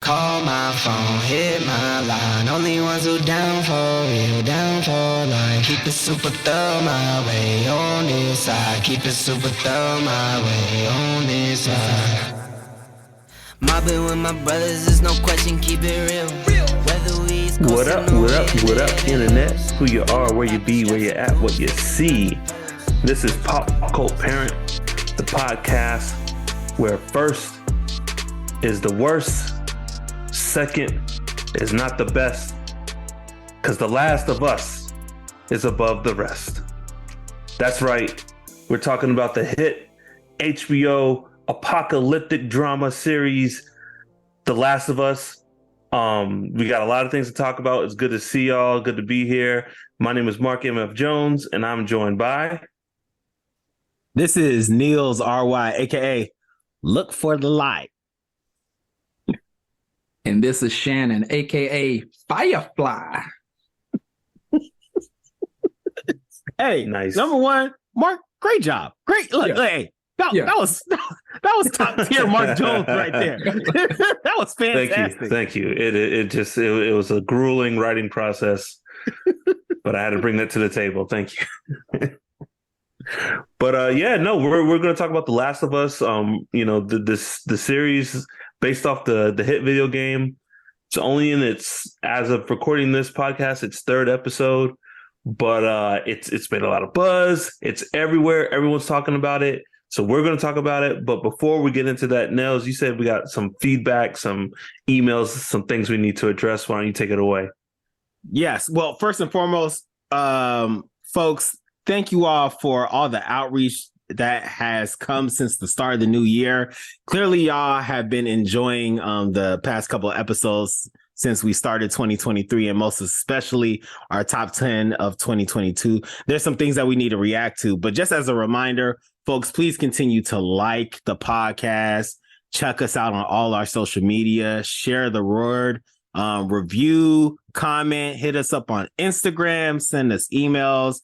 Call my phone, hit my line. Only ones who down for real, down for life. Keep it super thug my way on this side. Keep it super thug my way on this side. Mobbing with my brothers, there's no question, keep it real. What up, internet? Who you are, where you be, where you at, what you see. This is Pop Cult Parent, the podcast where first is the worst, second is not the best, because The Last of Us is above the rest. That's right. We're talking about the hit HBO apocalyptic drama series, The Last of Us. We got a lot of things to talk about. It's good to see y'all. Good to be here. My name is Mark M.F. Jones, and I'm joined by... This is Niels R.Y., a.k.a. Look for the Light. And this is Shannon, a.k.a. Firefly. Hey, nice. Number one, Mark, great job. Great. Look, hey, that was top tier Mark Jones right there. That was fantastic. Thank you. It was a grueling writing process, but I had to bring that to the table. Thank you. But we're going to talk about The Last of Us. The series based off the hit video game. It's only in its, as of recording this podcast, its third episode, but it's made a lot of buzz. It's everywhere. Everyone's talking about it. So we're going to talk about it. But before we get into that, Nels, you said we got some feedback, some emails, some things we need to address. Why don't you take it away? Yes. Well, first and foremost, folks, thank you all for all the outreach that has come since the start of the new year. Clearly, y'all have been enjoying the past couple of episodes since we started 2023, and most especially our top 10 of 2022. There's some things that we need to react to, but just as a reminder, folks, please continue to like the podcast, check us out on all our social media, share the word, review, comment, hit us up on Instagram, send us emails.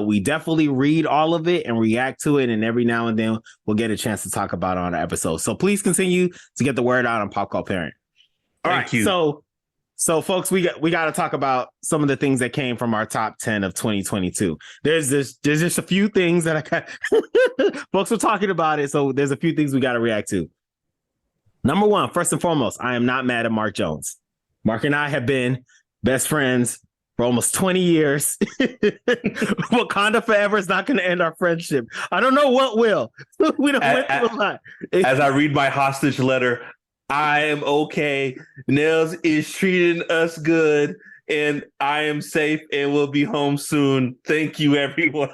We definitely read all of it and react to it, and every now and then we'll get a chance to talk about it on an episode. So please continue to get the word out on Pop Cult Parent. Thank you. So folks, we got to talk about some of the things that came from our top 10 of 2022. There's just a few things that I got. Folks were talking about it, so there's a few things we got to react to. Number one, first and foremost, I am not mad at Mark Jones. Mark and I have been best friends for almost 20 years. Wakanda Forever is not going to end our friendship. I don't know what will. We don't went through a lot. As I read my hostage letter, I am okay. Nels is treating us good, and I am safe and will be home soon. Thank you, everyone.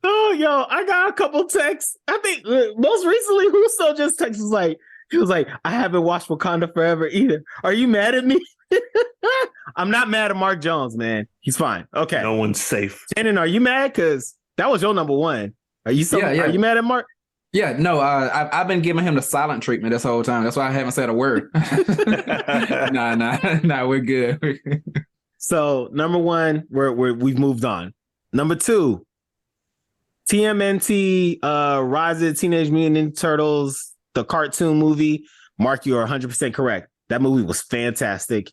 Oh, yo, I got a couple texts. I think most recently, Russo just texted he was like, I haven't watched Wakanda Forever either. Are you mad at me? I'm not mad at Mark Jones, man. He's fine. Okay. No one's safe. Shannon, are you mad? Because that was your number one. Are you Are you mad at Mark? Yeah, no, I've been giving him the silent treatment this whole time. That's why I haven't said a word. Nah, we're good. So number one, we've moved on. Number two, TMNT, Rise of the Teenage Mutant Ninja Turtles, the cartoon movie. Mark, you are 100% correct. That movie was fantastic.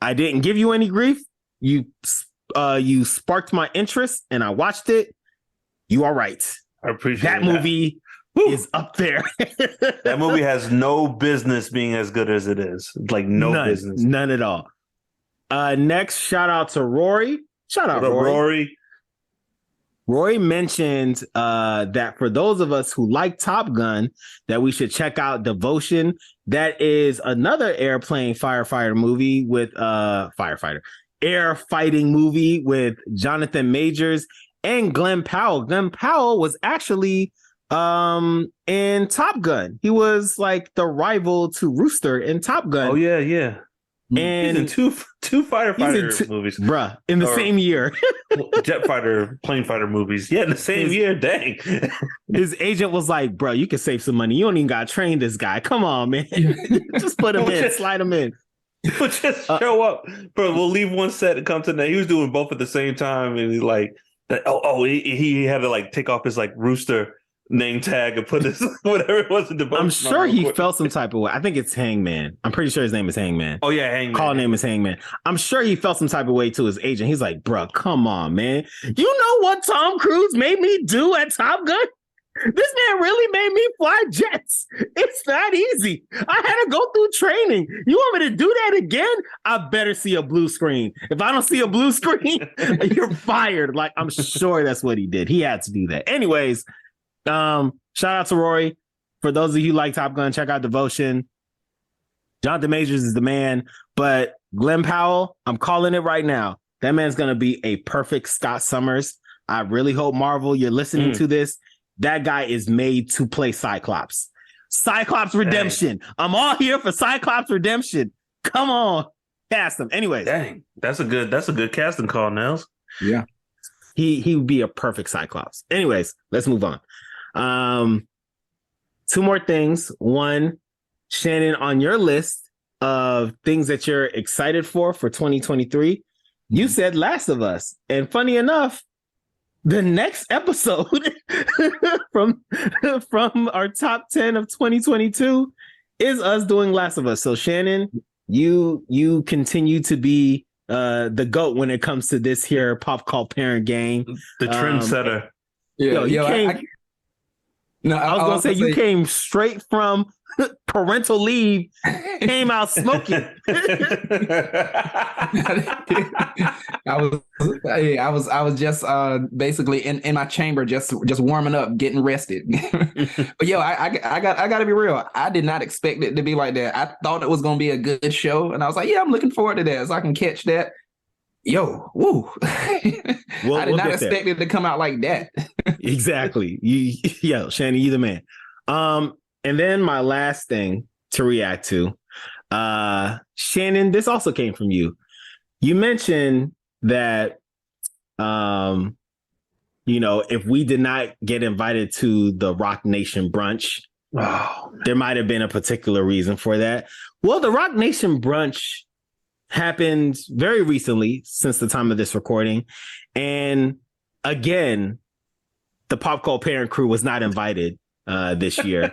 I didn't give you any grief. You sparked my interest, and I watched it. You are right. I appreciate that movie is up there. That movie has no business being as good as it is. Like business. None at all. Next, shout out to Rory. Shout out Rory. Rory mentioned that for those of us who like Top Gun, that we should check out Devotion. That is another airplane firefighter movie with air fighting movie with Jonathan Majors and Glenn Powell. Glenn Powell was actually in Top Gun. He was like the rival to Rooster in Top Gun. Oh yeah. And he's in two firefighter movies, bruh, in the same year. Jet fighter, plane fighter movies. Yeah, in the same year. Dang. His agent was like, bro, you can save some money. You don't even got to train this guy. Come on, man. Just put him in, slide him in. But just show up. Bro, we'll leave one set and come to that. He was doing both at the same time. And he's like, he had to like take off his like Rooster name tag and put this whatever it was in devotion. I'm sure he felt some type of way. I think it's Hangman. I'm pretty sure his name is Hangman. Oh yeah, Hangman. Call name is Hangman. I'm sure he felt some type of way to his agent. He's like, bro, come on, man. You know what Tom Cruise made me do at Top Gun? This man really made me fly jets. It's not easy. I had to go through training. You want me to do that again? I better see a blue screen. If I don't see a blue screen, you're fired. Like, I'm sure that's what he did. He had to do that. Anyways, shout out to Rory. For those of you who like Top Gun, check out Devotion. Jonathan Majors is the man, but Glenn Powell, I'm calling it right now. That man's going to be a perfect Scott Summers. I really hope, Marvel, you're listening to this. That guy is made to play Cyclops. Cyclops Redemption. Dang. I'm all here for Cyclops Redemption. Come on, cast him. Anyways, dang, that's a good casting call, Nels. Yeah, he would be a perfect Cyclops. Anyways, let's move on. Two more things. One, Shannon, on your list of things that you're excited for 2023, you said Last of Us, and funny enough, the next episode from our top 10 of 2022 is us doing Last of Us. So Shannon, you continue to be the GOAT when it comes to this here pop cult parent gang. The trendsetter. I was gonna say you came straight from parental leave, came out smoking. I was just basically in my chamber, just warming up, getting rested. But I gotta be real. I did not expect it to be like that. I thought it was gonna be a good show, and I was like, yeah, I'm looking forward to that, so I can catch that. Yo, woo! I did not expect it to come out like that. Exactly. Shannon, you the man. And then my last thing to react to, Shannon, this also came from you. You mentioned that, if we did not get invited to the Rock Nation brunch, there might have been a particular reason for that. Well, the Rock Nation brunch happened very recently since the time of this recording. And again, the Pop Cult Parent Crew was not invited this year.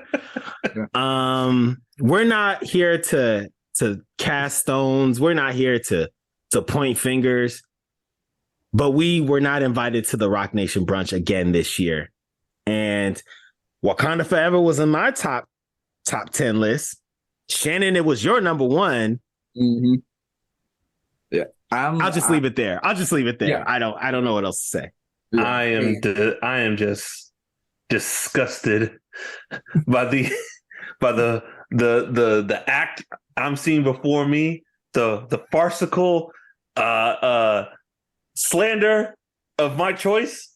We're not here to cast stones. We're not here to point fingers, but we were not invited to the Rock Nation brunch again this year. And Wakanda Forever was in my top 10 list. Shannon, it was your number one. Mm-hmm. Yeah, I'll just leave it there. Yeah. I don't know what else to say. Yeah. I am just disgusted by the act I'm seeing before me, the farcical slander of my choice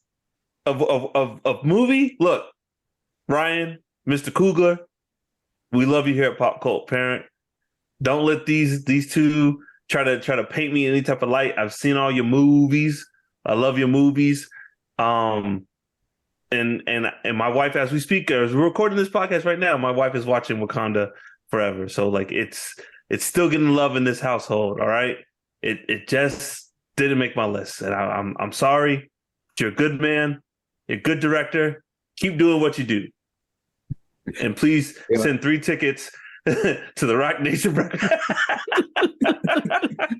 of movie. Look, Ryan, Mr. Coogler, we love you here at Pop Cult Parent. Don't let these two try to paint me in any type of light. I've seen all your movies. I love your movies. And my wife, as we speak, as we're recording this podcast right now, my wife is watching Wakanda Forever. So like it's still getting love in this household. All right. It just didn't make my list. And I'm sorry. You're a good man. You're a good director. Keep doing what you do. And please send 3 tickets to the Rock Nation.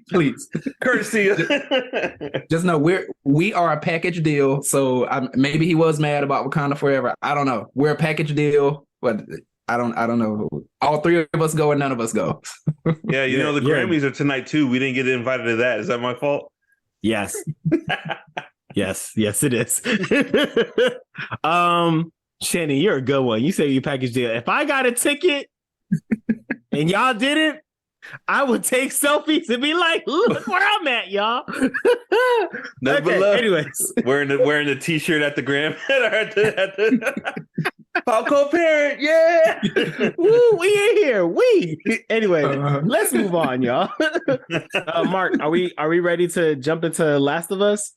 Please, courtesy. Just know we are a package deal. So maybe he was mad about Wakanda Forever. I don't know. We're a package deal, but I don't know. All 3 of us go and none of us go. Yeah, the Grammys are tonight too. We didn't get invited to that. Is that my fault? Yes. yes, it is. Shannon, you're a good one. You say you package deal. If I got a ticket and y'all didn't, I would take selfies and be like, look where I'm at, y'all. Anyways. Wearing the t-shirt at the Gram at the Pop Cult Parent, yeah. Woo, we in here. Anyway, let's move on, y'all. Mark, are we ready to jump into Last of Us?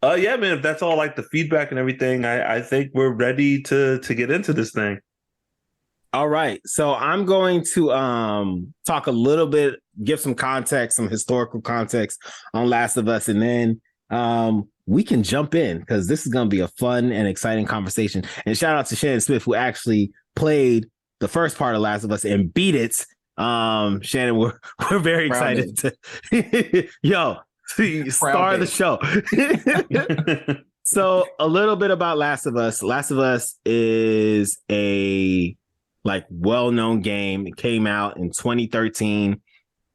Yeah, man. If that's all like the feedback and everything, I think we're ready to get into this thing. All right. So I'm going to talk a little bit, give some context, some historical context on Last of Us. And then we can jump in because this is going to be a fun and exciting conversation. And shout out to Shannon Smith, who actually played the first part of Last of Us and beat it. Shannon, we're very excited to star of the show. So a little bit about Last of Us. Last of Us is a well-known game. It came out in 2013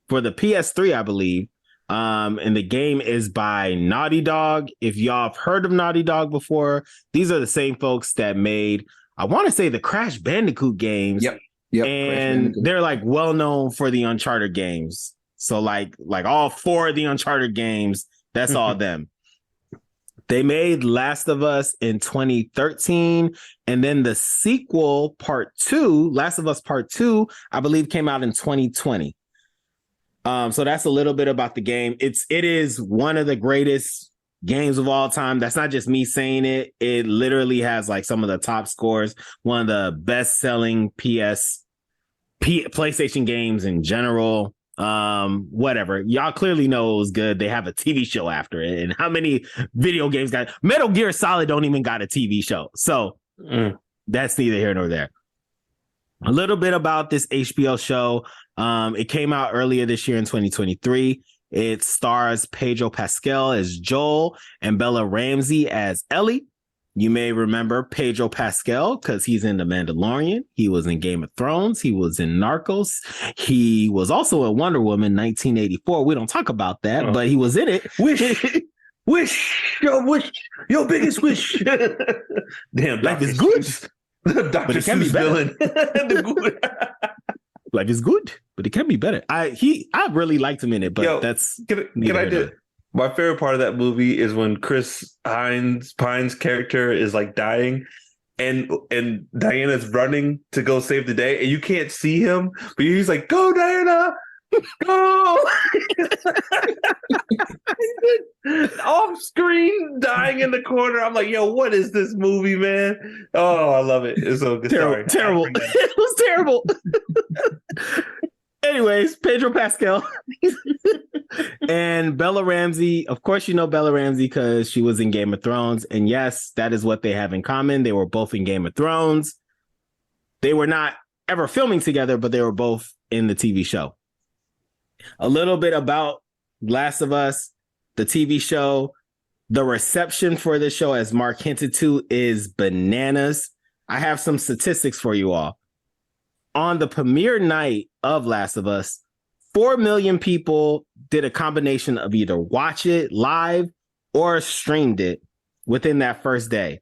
for the PS3, I believe. And the game is by Naughty Dog. If y'all have heard of Naughty Dog before, these are the same folks that made, I want to say, the Crash Bandicoot games. Yep. And they're well known for the Uncharted games. So like all 4 of the Uncharted games, that's all them. They made Last of Us in 2013, and then the sequel, Part 2, Last of Us Part 2, I believe came out in 2020. So that's a little bit about the game. It is one of the greatest games of all time. That's not just me saying it. It literally has some of the top scores, one of the best-selling PlayStation games in general. Whatever. Y'all clearly know it was good. They have a TV show after it. And how many video games got Metal Gear Solid don't even got a TV show. So that's neither here nor there. A little bit about this HBO show. It came out earlier this year in 2023. It stars Pedro Pascal as Joel and Bella Ramsey as Ellie. You may remember Pedro Pascal because he's in The Mandalorian. He was in Game of Thrones. He was in Narcos. He was also in Wonder Woman 1984. We don't talk about that, but he was in it. Wish, your biggest wish. Damn, life is good. Dr. Seuss villain. Life is good, but it can be better. I really liked him in it, but can I do? My favorite part of that movie is when Chris Pine's character is dying, and Diana's running to go save the day, and you can't see him, but he's like, "Go, Diana, go!" Off screen, dying in the corner. I'm like, "Yo, what is this movie, man?" Oh, I love it. It's so good. Terrible. It was terrible. Anyways, Pedro Pascal and Bella Ramsey. Of course, you know Bella Ramsey because she was in Game of Thrones. And yes, that is what they have in common. They were both in Game of Thrones. They were not ever filming together, but they were both in the TV show. A little bit about Last of Us, the TV show. The reception for this show, as Mark hinted to, is bananas. I have some statistics for you all. On the premiere night of Last of Us, 4 million people did a combination of either watch it live or streamed it within that first day.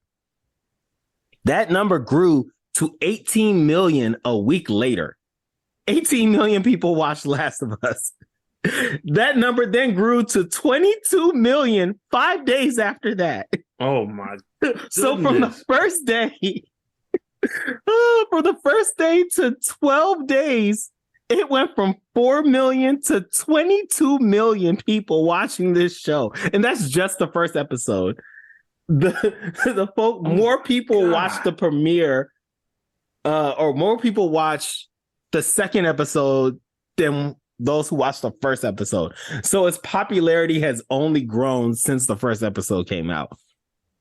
That number grew to 18 million a week later. 18 million people watched Last of Us. That number then grew to 22 million 5 days after that. Oh my goodness. So from the first day... for the first day to 12 days, it went from 4 million to 22 million people watching this show. And that's just the first episode. More people watched the premiere, or more people watched the second episode than those who watched the first episode. So its popularity has only grown since the first episode came out.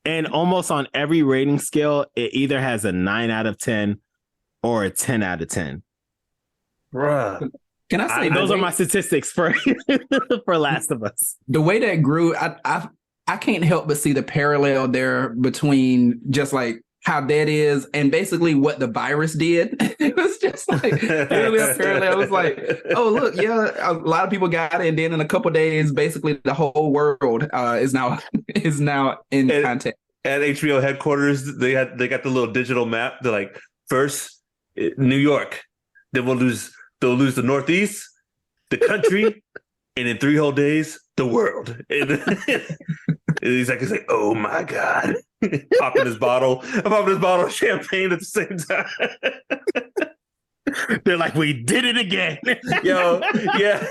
And almost on every rating scale, it either has a 9 out of 10 or a 10 out of 10. Bruh. Can I say those are my statistics for Last of Us. The way that grew, I can't help but see the parallel there between just how that is and basically what the virus did. It was just really a parallel. It was oh, look, yeah, a lot of people got it. And then in a couple of days, basically the whole world is now in contact. At HBO headquarters, they got the little digital map. They're first New York, then they'll lose the Northeast, the country, and in 3 whole days, the world. And he's like, oh my God. Popping his bottle of champagne at the same time. They're we did it again. Yo, yeah.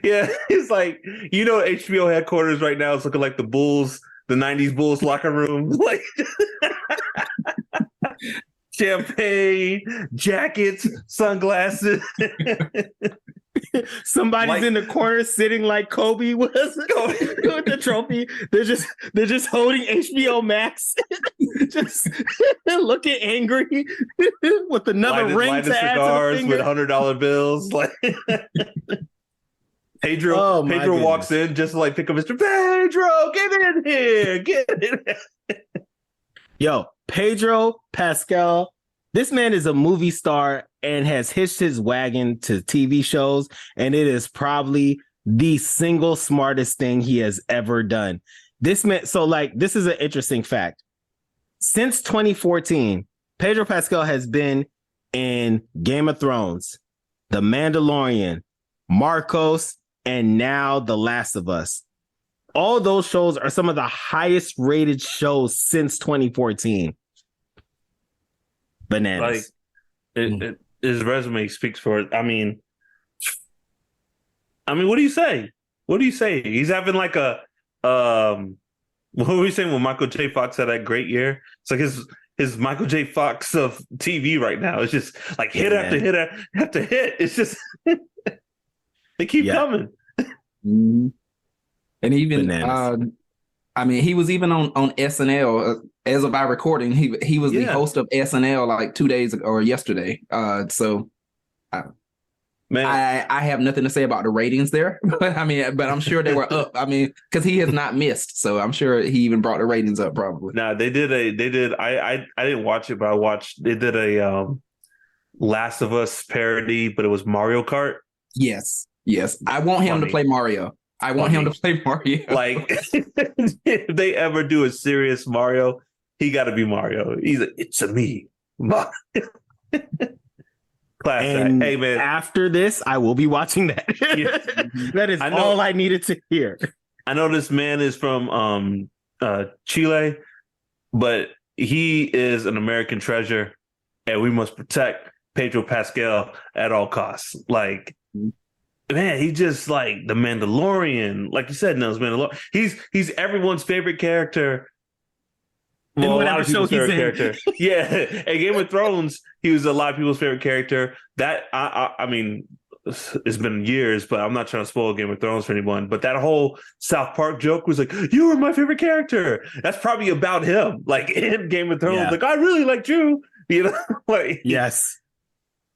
Yeah. It's HBO headquarters right now is looking like the Bulls, the 90s Bulls locker room. Champagne, jackets, sunglasses. Somebody's Like- in the corner sitting like Kobe was with the trophy. They're just holding HBO Max, just looking angry with another ring lighted to add to the cigars finger. with $100 bills. Like Pedro, Oh, my Pedro walks goodness. in just to like pick up Mr. Pedro. Get in here, get in here. Yo, Pedro Pascal, this man is a movie star and has hitched his wagon to TV shows, and it is probably the single smartest thing he has ever done. This man, so like, this is an interesting fact. Since 2014, Pedro Pascal has been in Game of Thrones, The Mandalorian, Marcos, and now The Last of Us. All those shows are some of the highest rated shows since 2014. Bananas. Like his resume speaks for it. I mean, what do you say? What do you say? He's having like a what were we saying when Michael J. Fox had that great year? It's like his Michael J. Fox of TV right now. It's just like hit after hit after hit. It's just they keep coming. Mm-hmm. And even Bananas. I mean, he was even on SNL as of our recording. He was the host of SNL like 2 days ago or yesterday. So, Man, I have nothing to say about the ratings there, but I'm sure they were up. I mean, because he has not missed, so I'm sure he even brought the ratings up probably. nah, they did. I didn't watch it, but they did a Last of Us parody, but it was Mario Kart. Yes. I want him to play Mario. I want him to play Mario. Like, if they ever do a serious Mario, he got to be Mario. It's a me, Mario. Class And act. Hey, man. after this, I will be watching that. That is all I needed to hear. I know this man is from Chile, but he is an American treasure, and we must protect Pedro Pascal at all costs. Like, man, he just like the Mandalorian, like you said, Nels Mandalorian. He's everyone's favorite character. Well, a lot of people's favorite character. Yeah, in Game of Thrones, he was a lot of people's favorite character. That I mean, it's been years, but I'm not trying to spoil Game of Thrones for anyone. But that whole South Park joke was like, "You were my favorite character." That's probably about him. Like in Game of Thrones, like I really liked you. You know, like yes.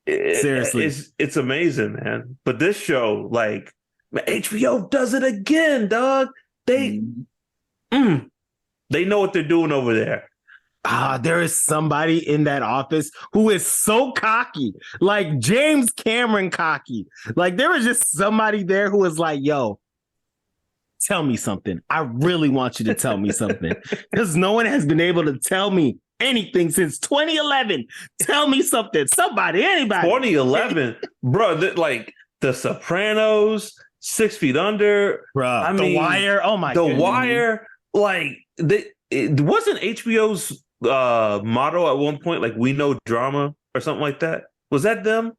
Seriously, it's amazing, man. But this show, like, HBO does it again, dog. They know what they're doing over there. There is somebody in that office who is so cocky, like James Cameron cocky. Like there was just somebody there who was like, "Yo, tell me something. I really want you to tell me something," because no one has been able to tell me anything since 2011. Tell me something. Somebody, anybody. 2011, bro. Like The Sopranos, 6 Feet Under, Bruh, I The mean, Wire. Oh my! The goodness. Wire. Like it wasn't HBO's motto at one point, like "We know drama" or something like that. Was that them?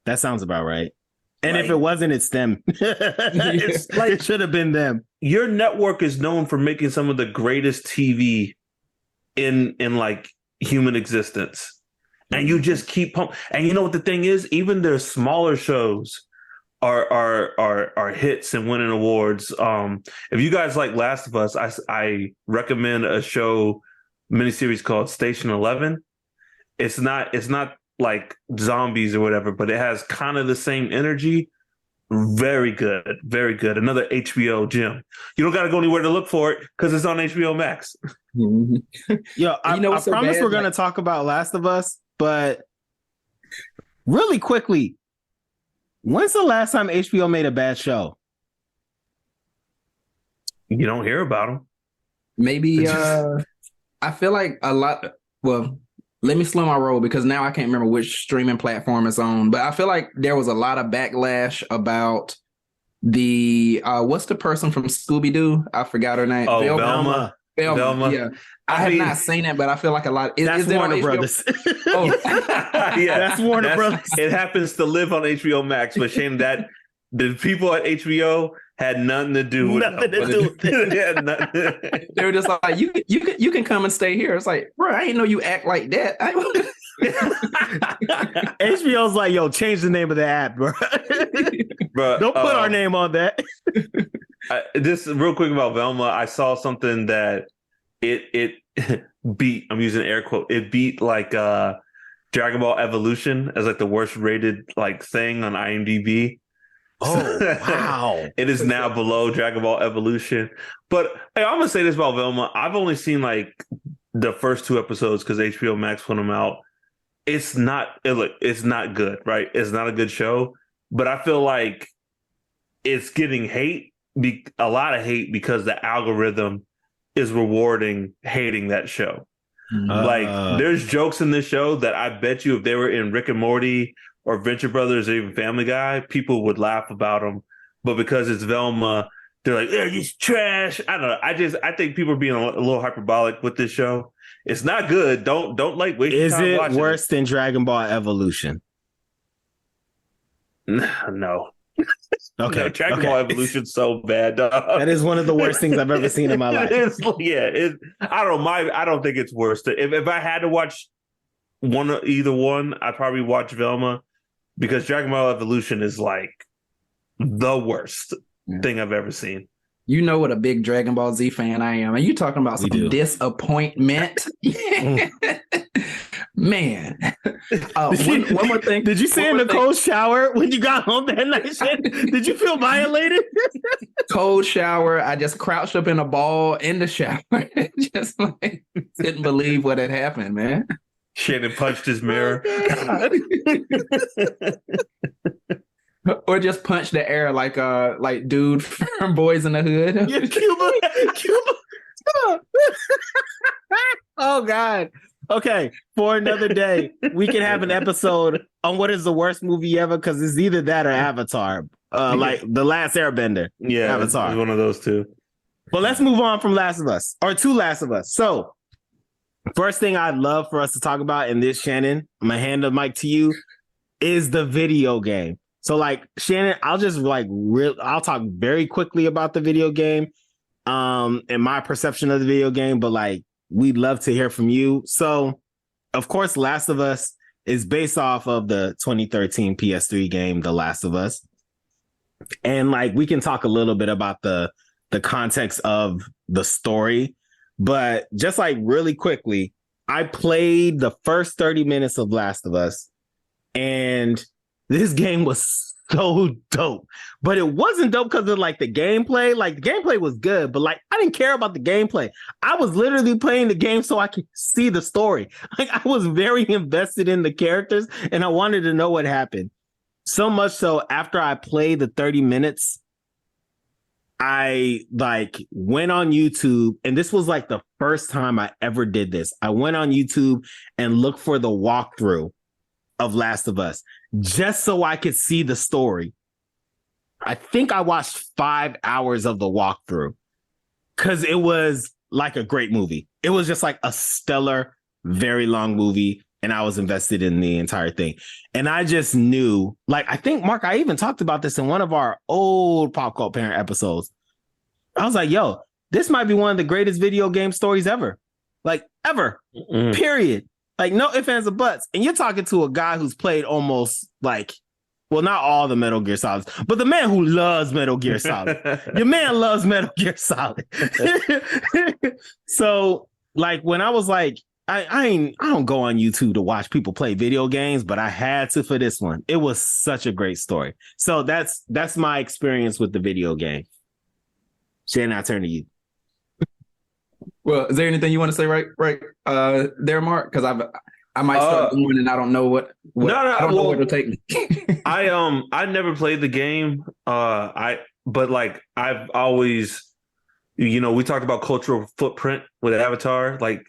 That sounds about right. And Like, if it wasn't, it's them. It should have been them. Your network is known for making some of the greatest TV in like human existence, and you just keep pumping. And you know what the thing is? Even their smaller shows are hits and winning awards. If you guys like Last of Us, I recommend a miniseries called Station 11. It's not like zombies or whatever, but it has kind of the same energy. Very good, very good. Another HBO gem. You don't got to go anywhere to look for it because it's on HBO Max. Yo, I promise we're going to talk about Last of Us, but really quickly, when's the last time HBO made a bad show? You don't hear about them. Maybe I feel like a lot. Well, let me slow my roll because now I can't remember which streaming platform it's on. But I feel like there was a lot of backlash about the what's the person from Scooby-Doo? I forgot her name. Oh, Velma. Yeah, I have not seen it, but I feel like a lot. That's Warner Brothers. Oh, Yeah, that's Warner Brothers. It happens to live on HBO Max, but Shane, that the people at HBO had nothing to do with it. They were just like, you can come and stay here. It's like, bro, I didn't know you act like that. HBO's like, yo, change the name of the app, bro. But Don't put our name on that. this real quick about Velma. I saw something that it beat. I'm using air quote. It beat like Dragon Ball Evolution as like the worst rated like thing on IMDb. Oh, wow. It is now below Dragon Ball Evolution. But hey, I'm gonna say this about Velma. I've only seen like the first 2 episodes because HBO Max put them out. It's not good, right? It's not a good show. But I feel like it's getting a lot of hate because the algorithm is rewarding hating that show. Like there's jokes in this show that I bet you if they were in Rick and Morty or Venture Brothers or even Family Guy, people would laugh about them. But because it's Velma, they're like, they're just trash. I don't know. I think people are being a little hyperbolic with this show. It's not good. Don't like waste your time watching it. Is it worse than Dragon Ball Evolution? No. Okay. No, Dragon Ball Evolution's so bad, dog. That is one of the worst things I've ever seen in my life. I don't know. I don't think it's worse. If I had to watch either one, I'd probably watch Velma because Dragon Ball Evolution is like the worst thing I've ever seen. You know what a big Dragon Ball Z fan I am. Are you talking about some disappointment? Man. One more thing. Did you sit in the cold shower when you got home that night? Did you feel violated? Cold shower. I just crouched up in a ball in the shower. Just like couldn't believe what had happened, man. Shannon punched his mirror. Or just punch the air like dude from Boys in the Hood. Yeah, Cuba. Oh God. Okay, for another day, we can have an episode on what is the worst movie ever because it's either that or Avatar, like The Last Airbender. Yeah, Avatar. It's one of those two. Well, let's move on from Last of Us or to Last of Us. So, first thing I'd love for us to talk about in this, Shannon, I'm gonna hand the mic to you, is the video game. So, like Shannon, I'll just I'll talk very quickly about the video game, and my perception of the video game, but like. We'd love to hear from you. So, of course, Last of Us is based off of the 2013 PS3 game, The Last of Us. And like we can talk a little bit about the context of the story, but just like really quickly, I played the first 30 minutes of Last of Us, and this game was so dope. But it wasn't dope because of like the gameplay. Like the gameplay was good, but like I didn't care about the gameplay. I was literally playing the game so I could see the story. Like I was very invested in the characters and I wanted to know what happened. So much so after I played the 30 minutes, I like went on YouTube, and this was like the first time I ever did this. I went on YouTube and looked for the walkthrough of Last of Us just so I could see the story. I think I watched 5 hours of the walkthrough because it was like a great movie. It was just like a stellar, very long movie, and I was invested in the entire thing. And I just knew, like, I think, Mark, I even talked about this in one of our old Pop Cult Parent episodes. I was like, yo, this might be one of the greatest video game stories ever. Like, ever. Period. Like, no ifs, ands, or buts. And you're talking to a guy who's played almost like, well, not all the Metal Gear Solids, but the man who loves Metal Gear Solid. Your man loves Metal Gear Solid. So, like, when I was like, I don't go on YouTube to watch people play video games, but I had to for this one. It was such a great story. So that's my experience with the video game. Shannon, I turn to you. Well, is there anything you want to say right there, Mark? Because I might start going and I don't know what I don't know where it'll take me. I never played the game. But like I've always, we talked about cultural footprint with Avatar. Like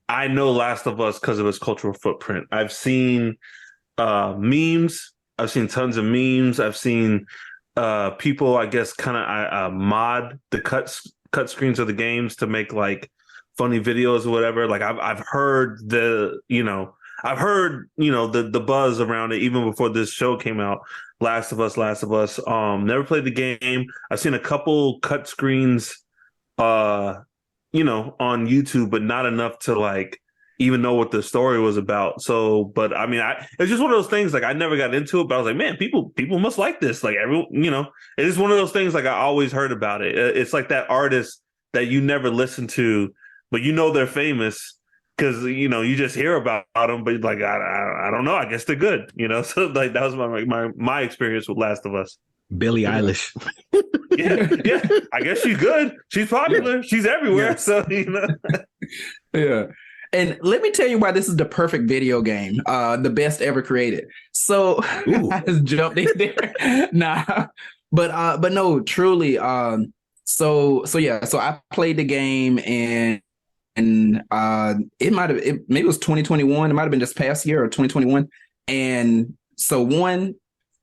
I know Last of Us because of its cultural footprint. I've seen memes. I've seen tons of memes. I've seen people, I guess, kind of mod the cut screens of the games to make like funny videos or whatever. Like I've heard the buzz around it even before this show came out. Last of Us. Never played the game. I've seen a couple cut screens, on YouTube, but not enough to like, even know what the story was about. So, but I mean, it's just one of those things. Like I never got into it, but I was like, man, people must like this. Like everyone, it is one of those things. Like I always heard about it. It's like that artist that you never listen to, but they're famous because you just hear about them. But like I don't know. I guess they're good. So like that was my experience with Last of Us. Billie Eilish. yeah. I guess she's good. She's popular. Yeah. She's everywhere. Yeah. So Yeah. And let me tell you why this is the perfect video game, the best ever created. So I just jumped in there. But no, truly. So I played the game and maybe it was 2021. It might have been this past year or 2021. And so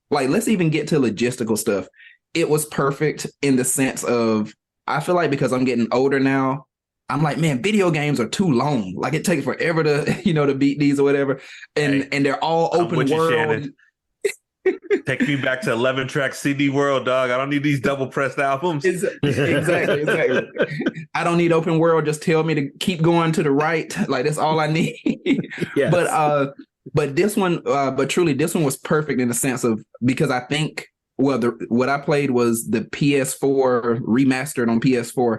let's even get to logistical stuff. It was perfect in the sense of, I feel like because I'm getting older now, I'm like, man, video games are too long. Like it takes forever to, to beat these or whatever. And they're all open world. Take me back to 11-track CD world, dog. I don't need these double pressed albums. Exactly. I don't need open world. Just tell me to keep going to the right. Like that's all I need. Yes. But this one, truly, this one was perfect in the sense of, because I think, what I played was the PS4 remastered on PS4.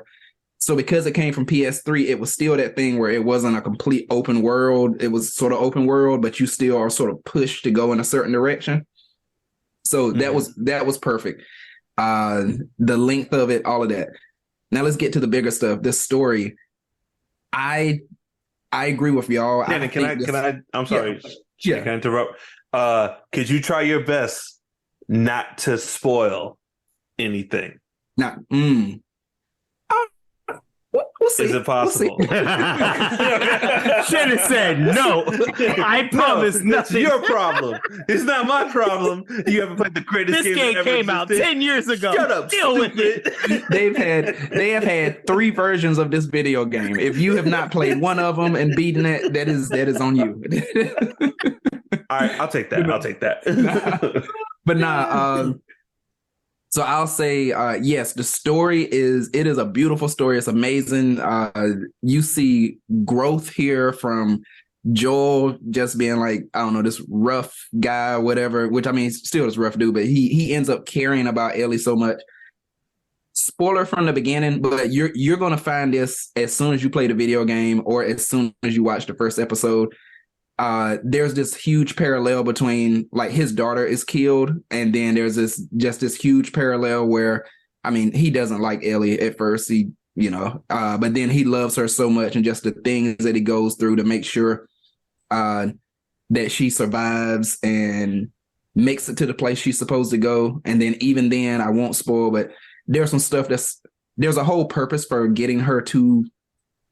So because it came from PS3, it was still that thing where it wasn't a complete open world. It was sort of open world, but you still are sort of pushed to go in a certain direction. So that was perfect. The length of it, all of that. Now let's get to the bigger stuff. This story, I agree with y'all. I'm sorry. Yeah. Can I interrupt? Could you try your best not to spoil anything? We'll see. Is it possible? Should have said no. I promise nothing. It's your problem. It's not my problem. You haven't played the greatest game ever. This game came out 10 years ago. Shut up. Deal with it. They have had 3 versions of this video game. If you have not played one of them and beaten it, that is on you. All right, I'll take that. But so I'll say, yes, the story is a beautiful story. It's amazing. You see growth here from Joel just being like, I don't know, this rough guy or whatever, which I mean, still this rough dude, but he ends up caring about Ellie so much. Spoiler from the beginning, but you're going to find this as soon as you play the video game or as soon as you watch the first episode. There's this huge parallel between, like, his daughter is killed, and then there's this huge parallel where, I mean, he doesn't like Ellie at first, but then he loves her so much, and just the things that he goes through to make sure that she survives and makes it to the place she's supposed to go. And then even then, I won't spoil, but there's some stuff there's a whole purpose for getting her to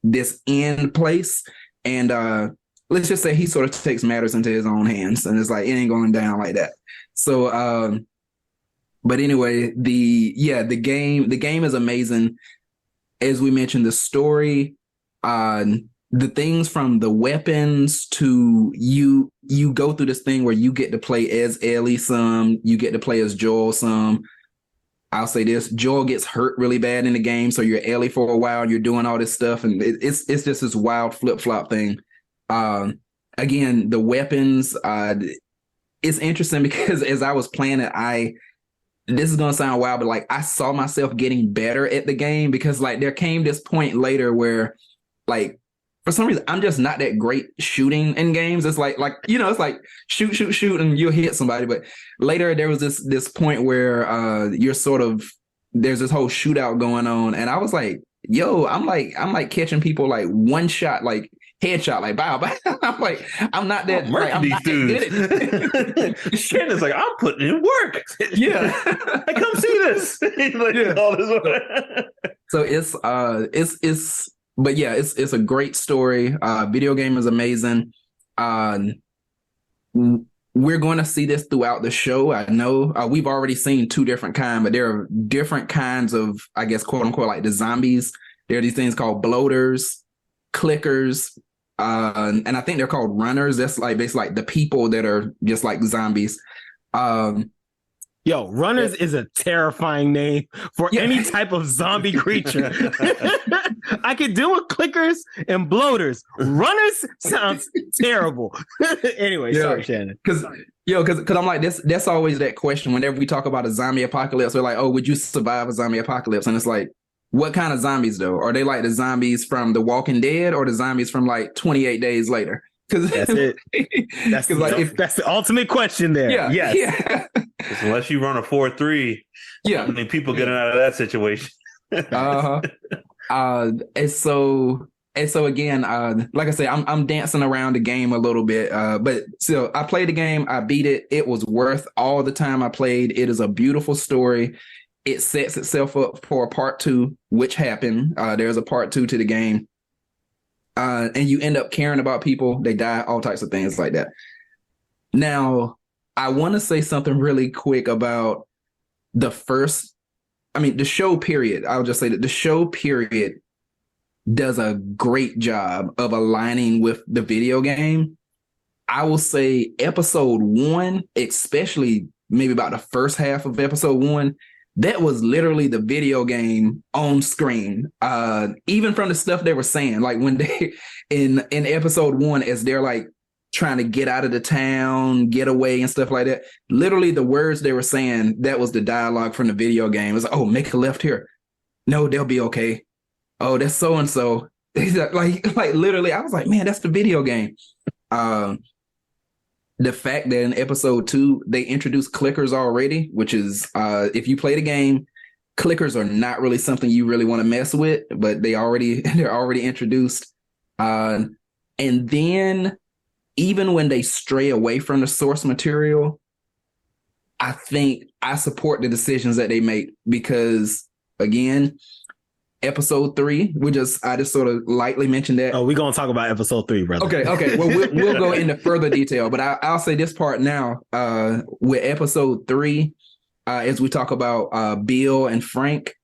this end place. And let's just say he sort of takes matters into his own hands, and it's like, it ain't going down like that. So, but anyway, the game is amazing. As we mentioned, the story, the things from the weapons to you go through this thing where you get to play as Ellie some, you get to play as Joel some. I'll say this: Joel gets hurt really bad in the game, so you're Ellie for a while. You're doing all this stuff, and it's just this wild flip flop thing. Again, the weapons. It's interesting because as I was playing it, this is gonna sound wild, but like I saw myself getting better at the game because like there came this point later where, like, for some reason I'm just not that great shooting in games. It's like it's like shoot and you'll hit somebody. But later there was this point where you're sort of, there's this whole shootout going on, and I was like, yo, I'm like catching people like one shot, like headshot, like bow. I'm like, I'm not that. Like, I'm these not dudes. Shannon's like, I'm putting in work. Yeah, I come see this. All this. So it's. But yeah, it's a great story. Video game is amazing. We're going to see this throughout the show. I know we've already seen 2 different kinds, but there are different kinds of, I guess, quote unquote, like the zombies. There are these things called bloaters, clickers, and I think they're called runners. That's like basically like the people that are just like zombies. And Yo, runners is a terrifying name for any type of zombie creature. I could deal with clickers and bloaters. Runners sounds terrible. Anyway, sorry, Shannon. Because I'm like, that's always that question. Whenever we talk about a zombie apocalypse, we're like, oh, would you survive a zombie apocalypse? And it's like, what kind of zombies though? Are they like the zombies from The Walking Dead or the zombies from like 28 Days Later? Because that's it. That's the ultimate question there. Yeah. Yes. Yeah. Unless you run a 4-3, how many people getting out of that situation? And so again, like I say, I'm dancing around the game a little bit, but still, I played the game, I beat it. It was worth all the time I played. It is a beautiful story. It sets itself up for a part 2, which happened. There's a part 2 to the game. And you end up caring about people. They die, all types of things like that. Now, I want to say something really quick about the show period. I'll just say that the show period does a great job of aligning with the video game. I will say episode 1, especially maybe about the first half of episode 1, that was literally the video game on screen. Even from the stuff they were saying, like when they in episode 1, as they're like trying to get out of the town, get away and stuff like that. Literally the words they were saying, that was the dialogue from the video game. It was like, oh, make a left here. No, they'll be okay. Oh, that's so-and-so. Like literally, I was like, man, that's the video game. The fact that in episode 2, they introduced clickers already, which is, if you play the game, clickers are not really something you really want to mess with, but they're already introduced. And then even when they stray away from the source material, I think I support the decisions that they make because, again, episode 3, I just sort of lightly mentioned that. Oh, we're going to talk about episode 3, brother. Okay. Well, we'll go into further detail, but I'll say this part now. With episode 3, as we talk about Bill and Frank,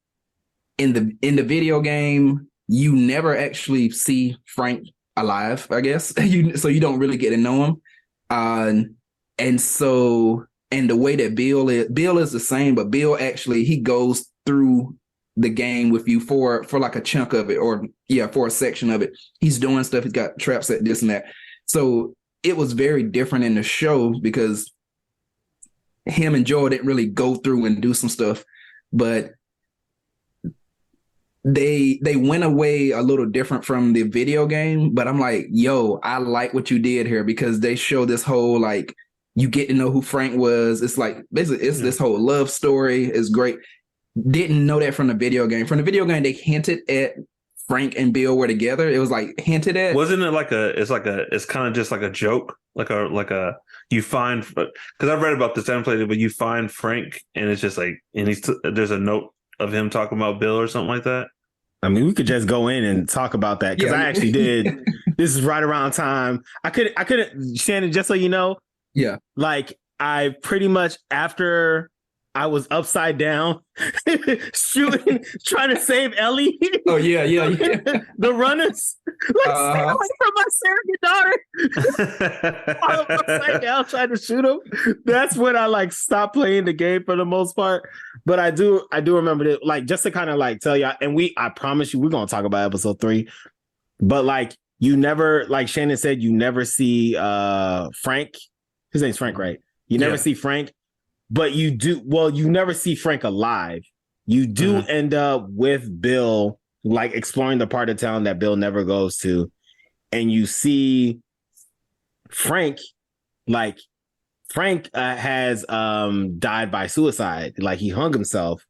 in the video game, you never actually see Frank alive, I guess. So you don't really get to know him. And the way that Bill is the same, but Bill actually, he goes through the game with you for like a chunk of it, or for a section of it. He's doing stuff. He's got traps at this and that. So it was very different in the show because him and Joel didn't really go through and do some stuff, but they went away a little different from the video game. But I'm like, yo, I like what you did here because they show this whole, like, you get to know who Frank was. It's like, basically, it's this whole love story. It's great. Didn't know that from the video game. From the video game, they hinted at Frank and Bill were together. It was like hinted at. Wasn't it it's kind of just like a joke, like a you find, because I've read about this, I haven't played it, but you find Frank and it's just like, and there's a note of him talking about Bill or something like that. I mean, we could just go in and talk about that because I actually did. This is right around time. I couldn't, Shannon, just so you know. Yeah. Like I pretty much, after I was upside down shooting, trying to save Ellie. Oh yeah. The runners, like, stay away from my surrogate daughter. I was upside down trying to shoot him. That's when I like stopped playing the game for the most part. But I do remember that, like, just to kind of like tell y'all, and I promise you, we're gonna talk about episode 3. But like, you never, like Shannon said, you never see Frank. His name's Frank, right? You never see Frank. But you never see Frank alive. You do end up with Bill, like exploring the part of town that Bill never goes to. And you see Frank, like Frank has died by suicide. Like he hung himself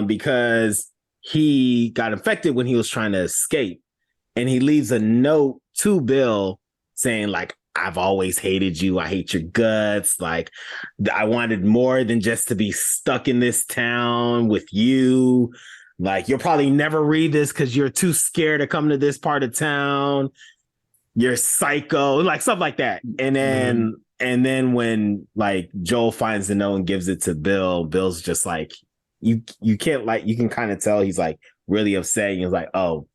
because he got infected when he was trying to escape. And he leaves a note to Bill saying, like, I've always hated you. I hate your guts. Like, I wanted more than just to be stuck in this town with you. Like, you'll probably never read this because you're too scared to come to this part of town. You're psycho, like stuff like that. And then when like Joel finds the note and gives it to Bill, Bill's just like, you can't, like, you can kind of tell he's like really upset. He's like, oh,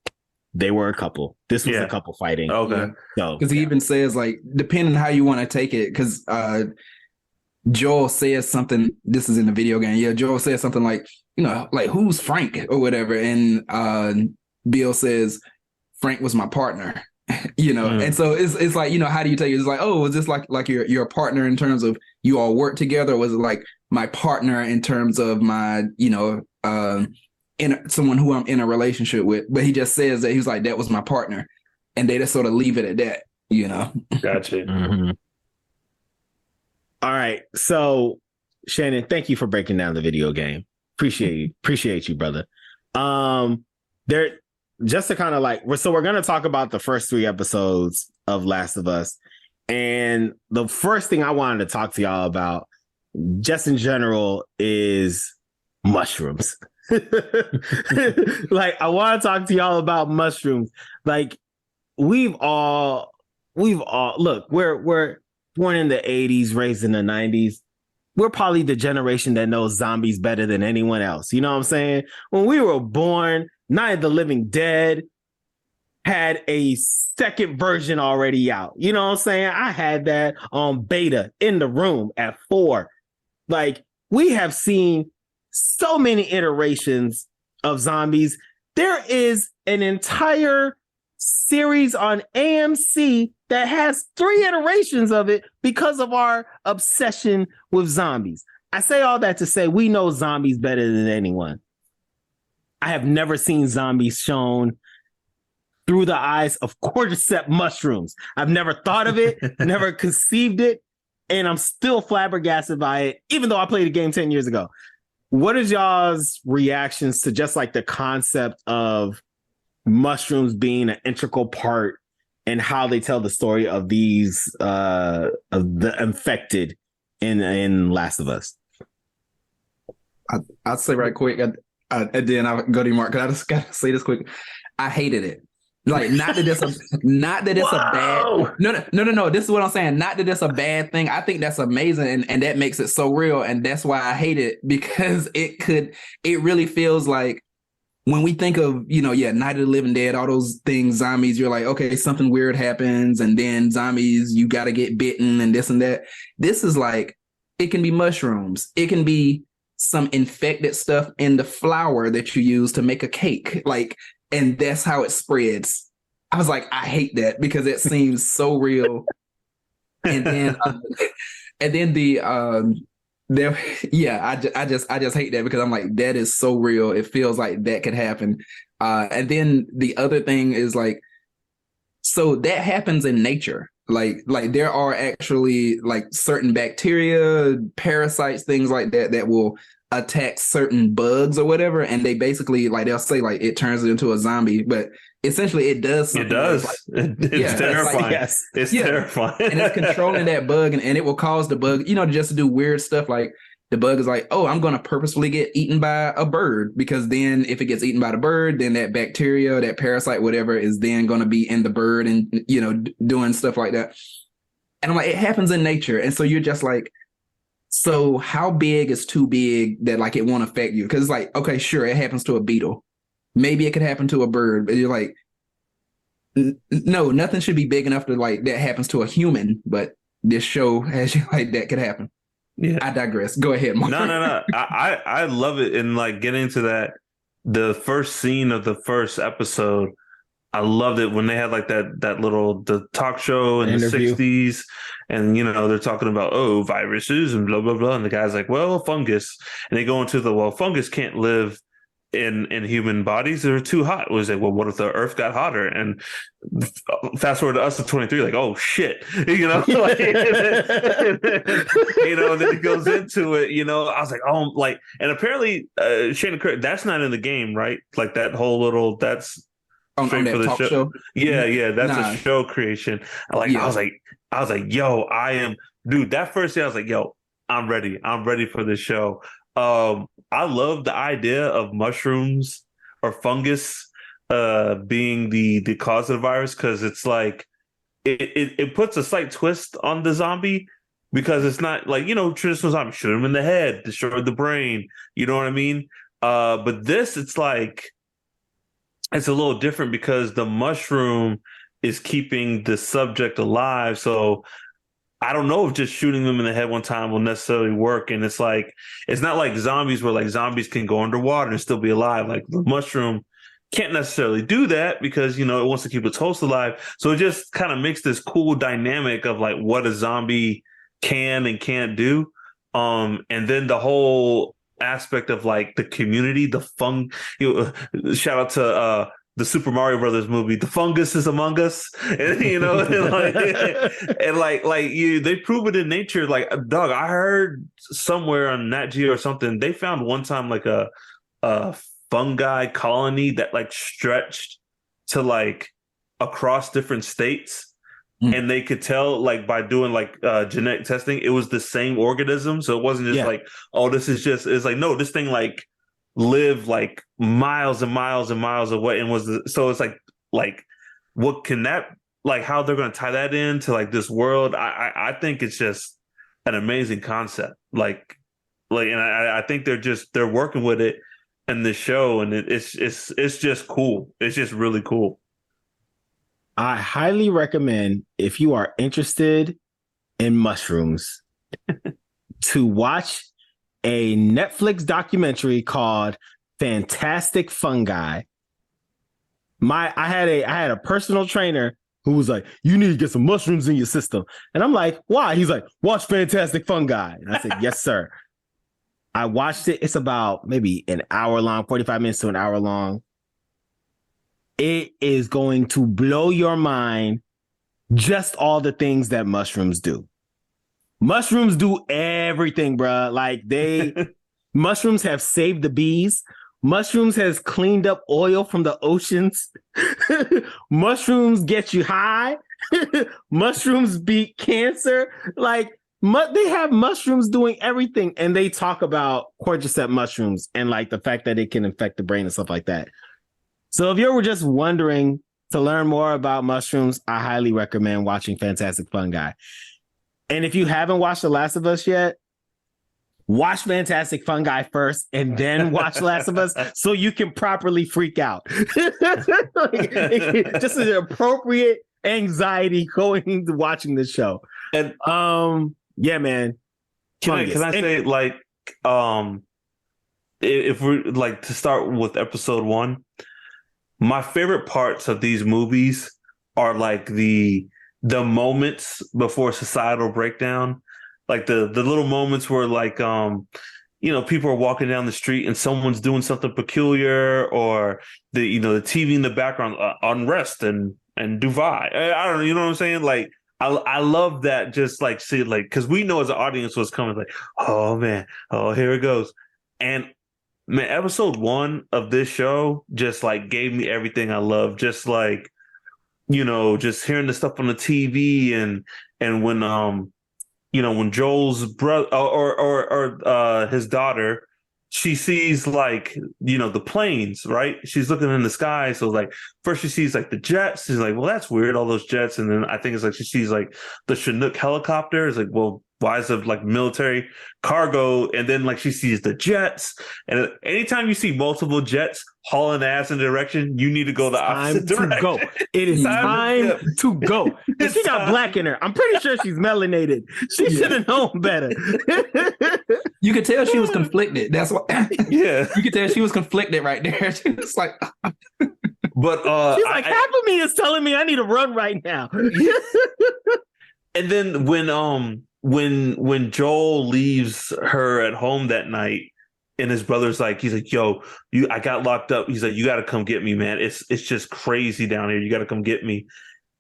they were a couple. This was a couple fighting. Okay. So because he even says, like, depending on how you want to take it, because Joel says something. This is in the video game. Yeah, Joel says something like, like who's Frank or whatever, and Bill says Frank was my partner. And so it's like, how do you tell you? It's like, oh, is this like your partner in terms of you all work together, or was it like my partner in terms of my in someone who I'm in a relationship with? But he just says that he was like, that was my partner, and they just sort of leave it at that. Gotcha. Mm-hmm. All right. So, Shannon, thank you for breaking down the video game. Appreciate you, brother. There, just to kind of like, we're going to talk about the first 3 episodes of Last of Us. And the first thing I wanted to talk to y'all about, just in general, is mushrooms. Like, I want to talk to y'all about mushrooms. Like, we've all look, we're born in the 80s, raised in the 90s. We're probably the generation that knows zombies better than anyone else. You know what I'm saying? When we were born, Night of the Living Dead had a second version already out. You know what I'm saying? I had that on beta in the room at 4. Like, we have seen so many iterations of zombies. There is an entire series on AMC that has 3 iterations of it because of our obsession with zombies. I say all that to say we know zombies better than anyone. I have never seen zombies shown through the eyes of cordyceps mushrooms. I've never thought of it, never conceived it, and I'm still flabbergasted by it, even though I played the game 10 years ago. What is y'all's reactions to just like the concept of mushrooms being an integral part and how they tell the story of these of the infected in Last of Us? I'd say right quick, and then I'll go to you, Mark. I just gotta say this quick. I hated it. Like, not that it's a bad. No. This is what I'm saying. Not that it's a bad thing. I think that's amazing, and that makes it so real, and that's why I hate it, because it really feels like, when we think of, Night of the Living Dead, all those things, zombies, you're like, okay, something weird happens, and then zombies, you got to get bitten and this and that. This is like, it can be mushrooms. It can be some infected stuff in the flour that you use to make a cake. Like, and that's how it spreads. I was like, I hate that, because it seems so real. And then, I just hate that, because I'm like, that is so real. It feels like that could happen. And then the other thing is like, so that happens in nature. Like there are actually like certain bacteria, parasites, things like that will attack certain bugs or whatever, and they basically, like, they'll say like it turns it into a zombie, but essentially it does. It does. It's terrifying. It's terrifying. And it's controlling that bug, and it will cause the bug, just to do weird stuff. Like, the bug is like, oh, I'm going to purposefully get eaten by a bird, because then if it gets eaten by the bird, then that bacteria, that parasite, whatever, is then going to be in the bird and, doing stuff like that. And I'm like, it happens in nature. And so you're just like, so how big is too big that like it won't affect you? Because it's like, okay, sure, it happens to a beetle. Maybe it could happen to a bird, but you're like, no, nothing should be big enough to like that happens to a human. But this show has you like that could happen. Yeah, I digress. Go ahead, Mark. No. I love it. And like getting to that, the first scene of the first episode, I loved it when they had like the talk show in the 60s, and they're talking about viruses and blah blah blah, and the guy's like, well, fungus, and they go into fungus can't live in human bodies, they're too hot. Was like, well, what if the earth got hotter? And fast forward to us at 23, like, oh shit, like, and then it goes into it, I was like, oh, like, and apparently Shane Kirk, that's not in the game, right? Like that whole little, that's on that for the talk show. Yeah, that's a show creation. I was like, yo, I am, dude, that first day I was like, yo, I'm ready for this show. I love the idea of mushrooms or fungus being the cause of the virus, because it's like it puts a slight twist on the zombie, because it's not like, traditional zombie, shoot him in the head, destroy the brain, you know what I mean? But this, it's like, it's a little different, because the mushroom is keeping the subject alive. So I don't know if just shooting them in the head one time will necessarily work. And it's like, it's not like zombies where like zombies can go underwater and still be alive. Like the mushroom can't necessarily do that because, you know, it wants to keep its host alive. So it just kind of makes this cool dynamic of like what a zombie can and can't do. And then the whole aspect of like the community, the shout out to the Super Mario Brothers movie, The Fungus is Among Us, and you know, they prove it in nature. Like, Doug, I heard somewhere on Nat Geo or something, they found one time like a fungi colony that like stretched to like across different states. And they could tell, like, by doing like genetic testing, it was the same organism. So it wasn't just like, oh, this is just. It's like, no, this thing like lived like miles and miles and miles away, and so it's like, what can that, like, how they're going to tie that into like this world? I think it's just an amazing concept. Like, and I think they're working with it in the show, and it's just cool. It's just really cool. I highly recommend, if you are interested in mushrooms, to watch a Netflix documentary called Fantastic Fungi. I had a personal trainer who was like, you need to get some mushrooms in your system. And I'm like, why? He's like, watch Fantastic Fungi. And I said, yes, sir. I watched it. It's about maybe an hour long, 45 minutes to an hour long. It is going to blow your mind, just all the things that mushrooms do. Mushrooms do everything, bruh. Like mushrooms have saved the bees. Mushrooms has cleaned up oil from the oceans. Mushrooms get you high. Mushrooms beat cancer. Like, they have mushrooms doing everything. And they talk about cordyceps mushrooms and like the fact that it can infect the brain and stuff like that. So if you were just wondering to learn more about mushrooms, I highly recommend watching Fantastic Fungi. And if you haven't watched The Last of Us yet, watch Fantastic Fungi first and then watch Last of Us so you can properly freak out. Just an appropriate anxiety going to watching the show. And yeah, man. Can I say, like, if we're like to start with episode 1, my favorite parts of these movies are like the moments before societal breakdown, like the little moments where like you know, people are walking down the street and someone's doing something peculiar, or the TV in the background, unrest and Dubai. I don't know, you know what I'm saying? Like I love that, just like see, like, because we know as an audience what's coming, like, oh man, oh here it goes. And man, episode 1 of this show just like gave me everything I love. Just like, you know, just hearing the stuff on the TV and when you know, when Joel's brother or his daughter, she sees like, you know, the planes, right? She's looking in the sky. So like first she sees like the jets. She's like, well, that's weird, all those jets. And then I think it's like she sees like the Chinook helicopter. It's like, well, why is it like military cargo? And then like she sees the jets. And anytime you see multiple jets hauling ass in the direction, you need to go the opposite direction. To go. It is time to go. And she got black in her. I'm pretty sure she's melanated. She should have known better. You could tell she was conflicted. That's what. Yeah, you could tell she was conflicted right there. She was like, but she's like, half of me is telling me I need to run right now. And then when Joel leaves her at home that night, and his brother's like, he's like, yo, I got locked up. He's like, you got to come get me, man. It's just crazy down here. You got to come get me.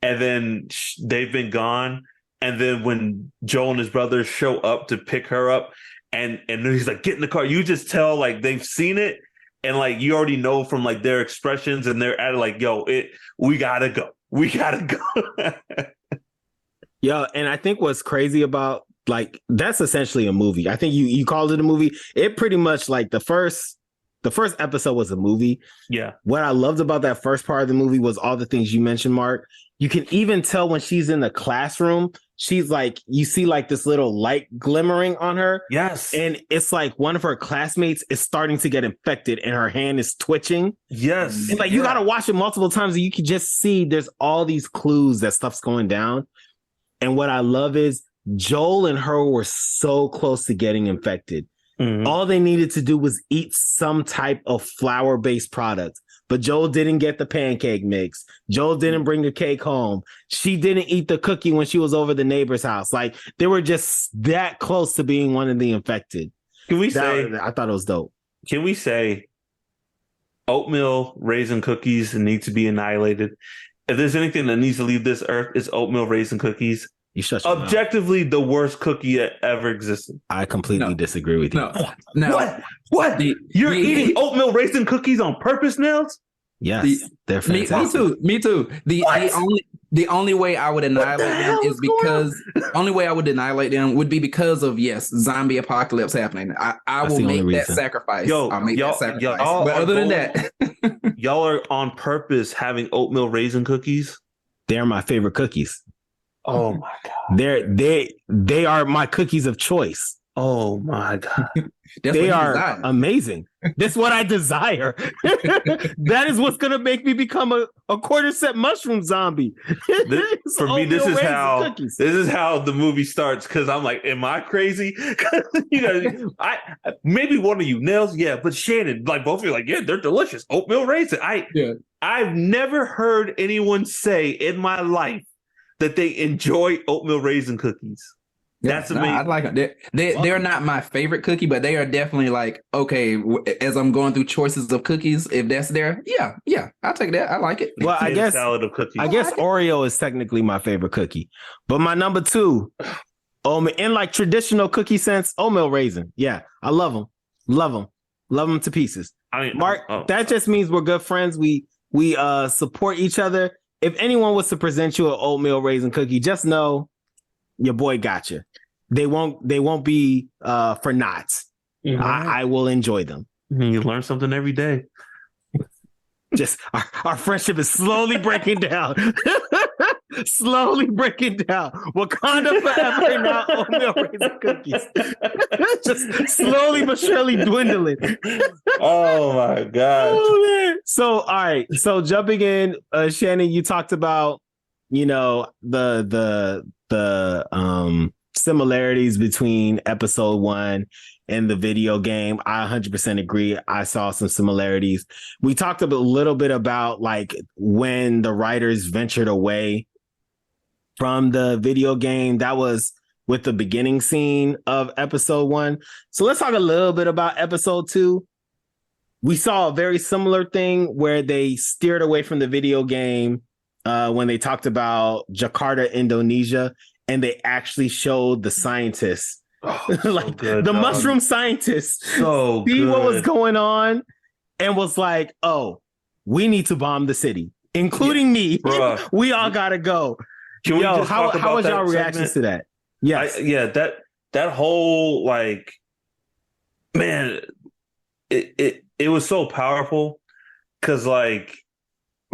And then they've been gone. And then when Joel and his brother show up to pick her up, and he's like, get in the car. You just tell like they've seen it, and like you already know from like their expressions, and they're at it like, yo, we gotta go. We gotta go. Yeah, and I think what's crazy about, like, that's essentially a movie. I think you called it a movie. It pretty much, like, the first episode was a movie. Yeah. What I loved about that first part of the movie was all the things you mentioned, Mark. You can even tell when she's in the classroom, she's like, you see like this little light glimmering on her. Yes. And it's like one of her classmates is starting to get infected and her hand is twitching. Yes. And like, you got to watch it multiple times and you can just see there's all these clues that stuff's going down. And what I love is Joel and her were so close to getting infected. Mhm. All they needed to do was eat some type of flour-based product. But Joel didn't get the pancake mix. Joel didn't bring the cake home. She didn't eat the cookie when she was over the neighbor's house. Like, they were just that close to being one of the infected. Can we That- say? I thought it was dope. Can we say? Oatmeal raisin cookies need to be annihilated. If there's anything that needs to leave this earth, it's oatmeal raisin cookies. You shut your mouth. Objectively, the worst cookie that ever existed. I completely No. disagree with you. No. What? You're eating oatmeal raisin cookies on purpose, Nels? Yes, they're Me fantastic. too. The only way I would annihilate them hell is is going because only way I would annihilate them would be because of zombie apocalypse happening. I That's will the only make that reason. sacrifice. Yo, I'll make y'all- that sacrifice. y'all But are other than going- that, Y'all are on purpose having oatmeal raisin cookies. They're my favorite cookies. Oh my god. They are my cookies of choice. Oh my god. that's They what are you desire. amazing. That's what I desire. That is what's gonna make me become a quarter set mushroom zombie. It's For me, this oatmeal is raisin how cookies. the movie starts, because I'm like, am I crazy? I maybe one of you Nels, yeah, but Shannon, like both of you, like, yeah, they're delicious. Oatmeal raisin. I've never heard anyone say in my life that they enjoy oatmeal raisin cookies. That's amazing. I like it. They're not my favorite cookie, but they are definitely like, okay, as I'm going through choices of cookies, if that's there, yeah, I'll take that. I like it. Well, I guess salad of cookies. I guess Oreo is technically my favorite cookie, but my number two, in like traditional cookie sense, oatmeal raisin. Yeah, I love them to pieces. Mark, that just means we're good friends. We support each other. If anyone was to present you an oatmeal raisin cookie, just know your boy got you. They won't be for knots. Mhm. I will enjoy them. You learn something every day. Just our friendship is slowly breaking down. Slowly breaking down. Wakanda forever, now oatmeal raisin cookies. Just slowly but surely dwindling. Oh my god. Oh, man. So, all right. So jumping in, Shannon, you talked about, the similarities between episode 1 and the video game. I 100% agree. I saw some similarities. We talked a little bit about like when the writers ventured away from the video game. That was with the beginning scene of episode 1. So let's talk a little bit about episode 2. We saw a very similar thing where they steered away from the video game when they talked about Jakarta, Indonesia, and they actually showed the scientists, like good, the dog. mushroom scientists, So see what was good. going on and was like, oh, we need to bomb the city, including me. Bruh. We all gotta go. Can we just how talk about was that y'all reactions segment? to that? Yes. That whole, like, man, it was so powerful, because, like,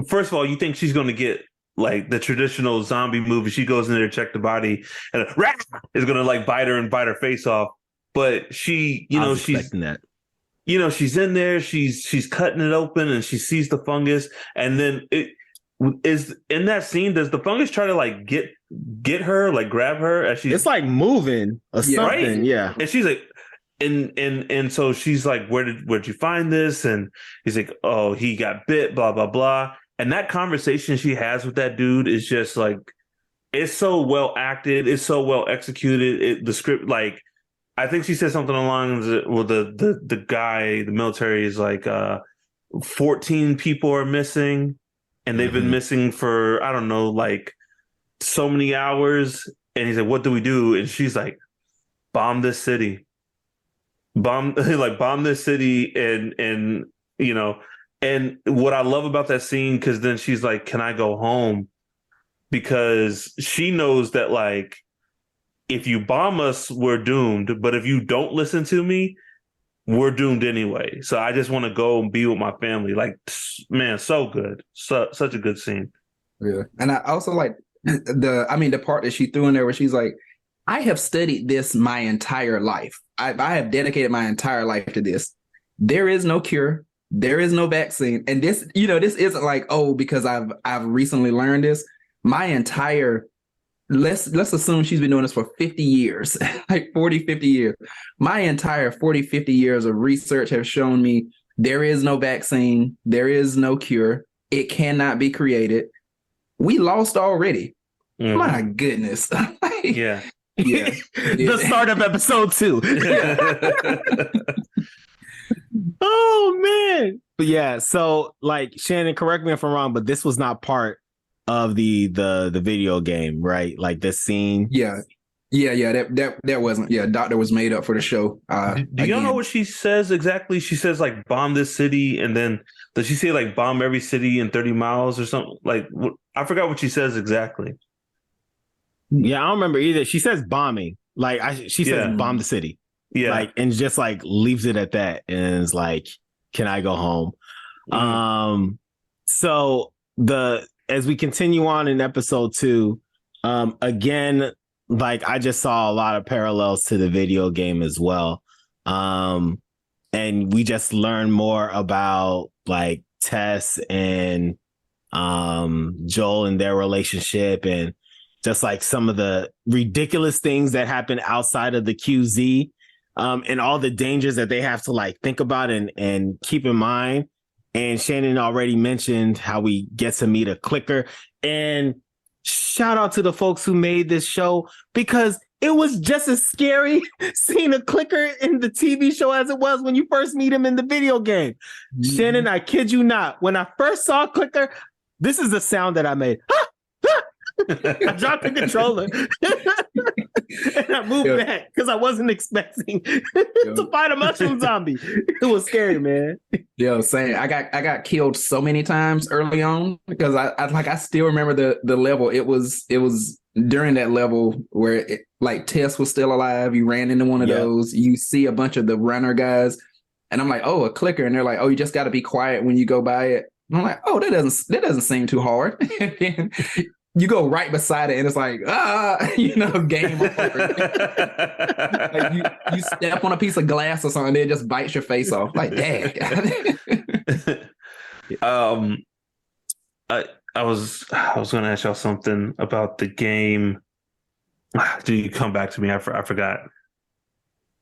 first of all, you think she's going to get like the traditional zombie movie. She goes in there to check the body and is going to like bite her and bite her face off. But she, I was she's expecting that. she's in there, she's cutting it open and she sees the fungus. And then it is in that scene, does the fungus try to like get her, like grab her as she's, It's like moving or Yeah, something. right? Yeah. and she's like, and so she's like, where'd you find this? And he's like, oh, he got bit, blah, blah, blah. And that conversation she has with that dude is just like, it's so well acted, it's so well executed. The script, like, I think she said something along the guy, the military is like 14 people are missing, and they've been missing for, I don't know, like so many hours. And he's like, what do we do? And she's like, bomb this city. Bomb this city. And and what I love about that scene, because then she's like, can I go home? Because she knows that, like, if you bomb us, we're doomed. But if you don't listen to me, we're doomed anyway. So I just want to go and be with my family. Like, man, so good. Such a good scene. Yeah. And I also like the part that she threw in there where she's like, I have studied this my entire life. I have dedicated my entire life to this. There is no cure. There is no vaccine. And this isn't like, oh, because I've recently learned this. My entire let's assume she's been doing this for 50 years, like 40, 50 years. My entire 40, 50 years of research have shown me there is no vaccine, there is no cure, it cannot be created. We lost already. Mm-hmm. My goodness. Yeah. Yeah. The start of episode 2. Oh man. But yeah, so like Shannon, correct me if I'm wrong, but this was not part of the video game, right? Like this scene. Yeah. That wasn't. Yeah, Doctor was made up for the show. Do y'all know what she says exactly? She says like bomb this city, and then does she say like bomb every city in 30 miles or something? Like I forgot what she says exactly. Yeah, I don't remember either. She says bombing. Like she says bomb the city. Yeah. Like, and just like leaves it at that and is like, can I go home? Mm-hmm. So as we continue on in episode 2, again, like I just saw a lot of parallels to the video game as well. And we just learn more about like Tess and Joel and their relationship, and just like some of the ridiculous things that happen outside of the QZ, and all the dangers that they have to like think about and keep in mind. And Shannon already mentioned how we get to meet a clicker. And shout out to the folks who made this show, because it was just as scary seeing a clicker in the TV show as it was when you first meet him in the video game. Mm-hmm. Shannon, I kid you not. When I first saw a clicker, this is the sound that I made. I dropped the controller and I moved back because I wasn't expecting to fight a mushroom zombie. It was scary, man. Yo, saying I got killed so many times early on because I still remember the level. It was during that level where like Tess was still alive. You ran into one of those. You see a bunch of the runner guys, and I'm like, oh, a clicker, and they're like, oh, you just got to be quiet when you go by it. And I'm like, oh, that doesn't seem too hard. You go right beside it, and it's like, game over. Like you step on a piece of glass or something, and it just bites your face off. Like, dang. I was going to ask y'all something about the game. Do you come back to me? I forgot.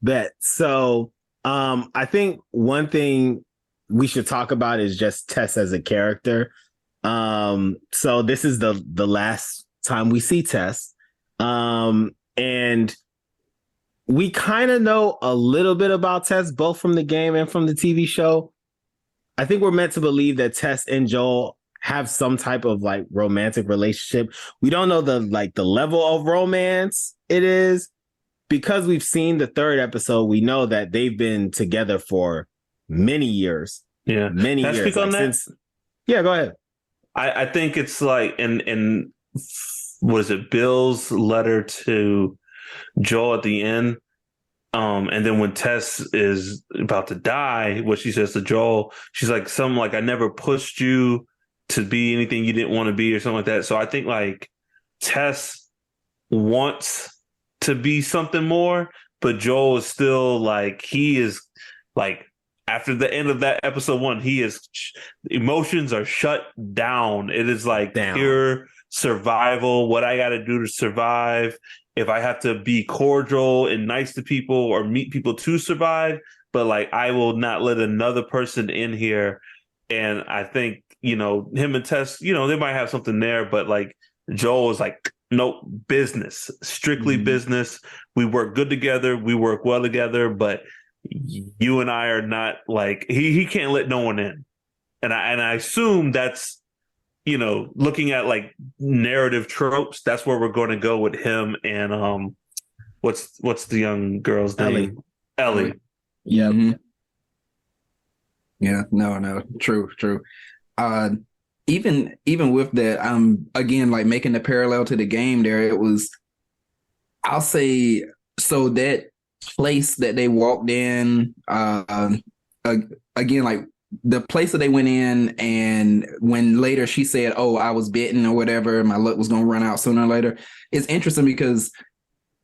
Bet. So, I think one thing we should talk about is just Tess as a character. So this is the last time we see Tess. And we kind of know a little bit about Tess, both from the game and from the TV show. I think we're meant to believe that Tess and Joel have some type of like romantic relationship. We don't know the level of romance it is, because we've seen the 3rd episode. We know that they've been together for many years. Yeah. Many years. Speak on that? Yeah, go ahead. I think it's like in what is it, Bill's letter to Joel at the end. And then when Tess is about to die, what she says to Joel, she's like, something like, I never pushed you to be anything you didn't want to be, or something like that. So I think like Tess wants to be something more, but Joel is still like, he is like, after the end of that episode 1, emotions are shut down. It is like pure survival. What I got to do to survive. If I have to be cordial and nice to people or meet people to survive, but like, I will not let another person in here. And I think, him and Tess, they might have something there, but like Joel is like, nope, business, strictly business. We work good together. We work well together, but you and I are not like, he can't let no one in. And I assume that's, looking at like narrative tropes, that's where we're going to go with him and what's the young girl's name? Ellie. Yeah. Mm-hmm. Yeah, no, true. Even with that, again, like making the parallel to the game there, it was, I'll say, so that place that they walked in, again, like the place that they went in, and when later she said, oh, I was bitten or whatever, my luck was going to run out sooner or later, it's interesting because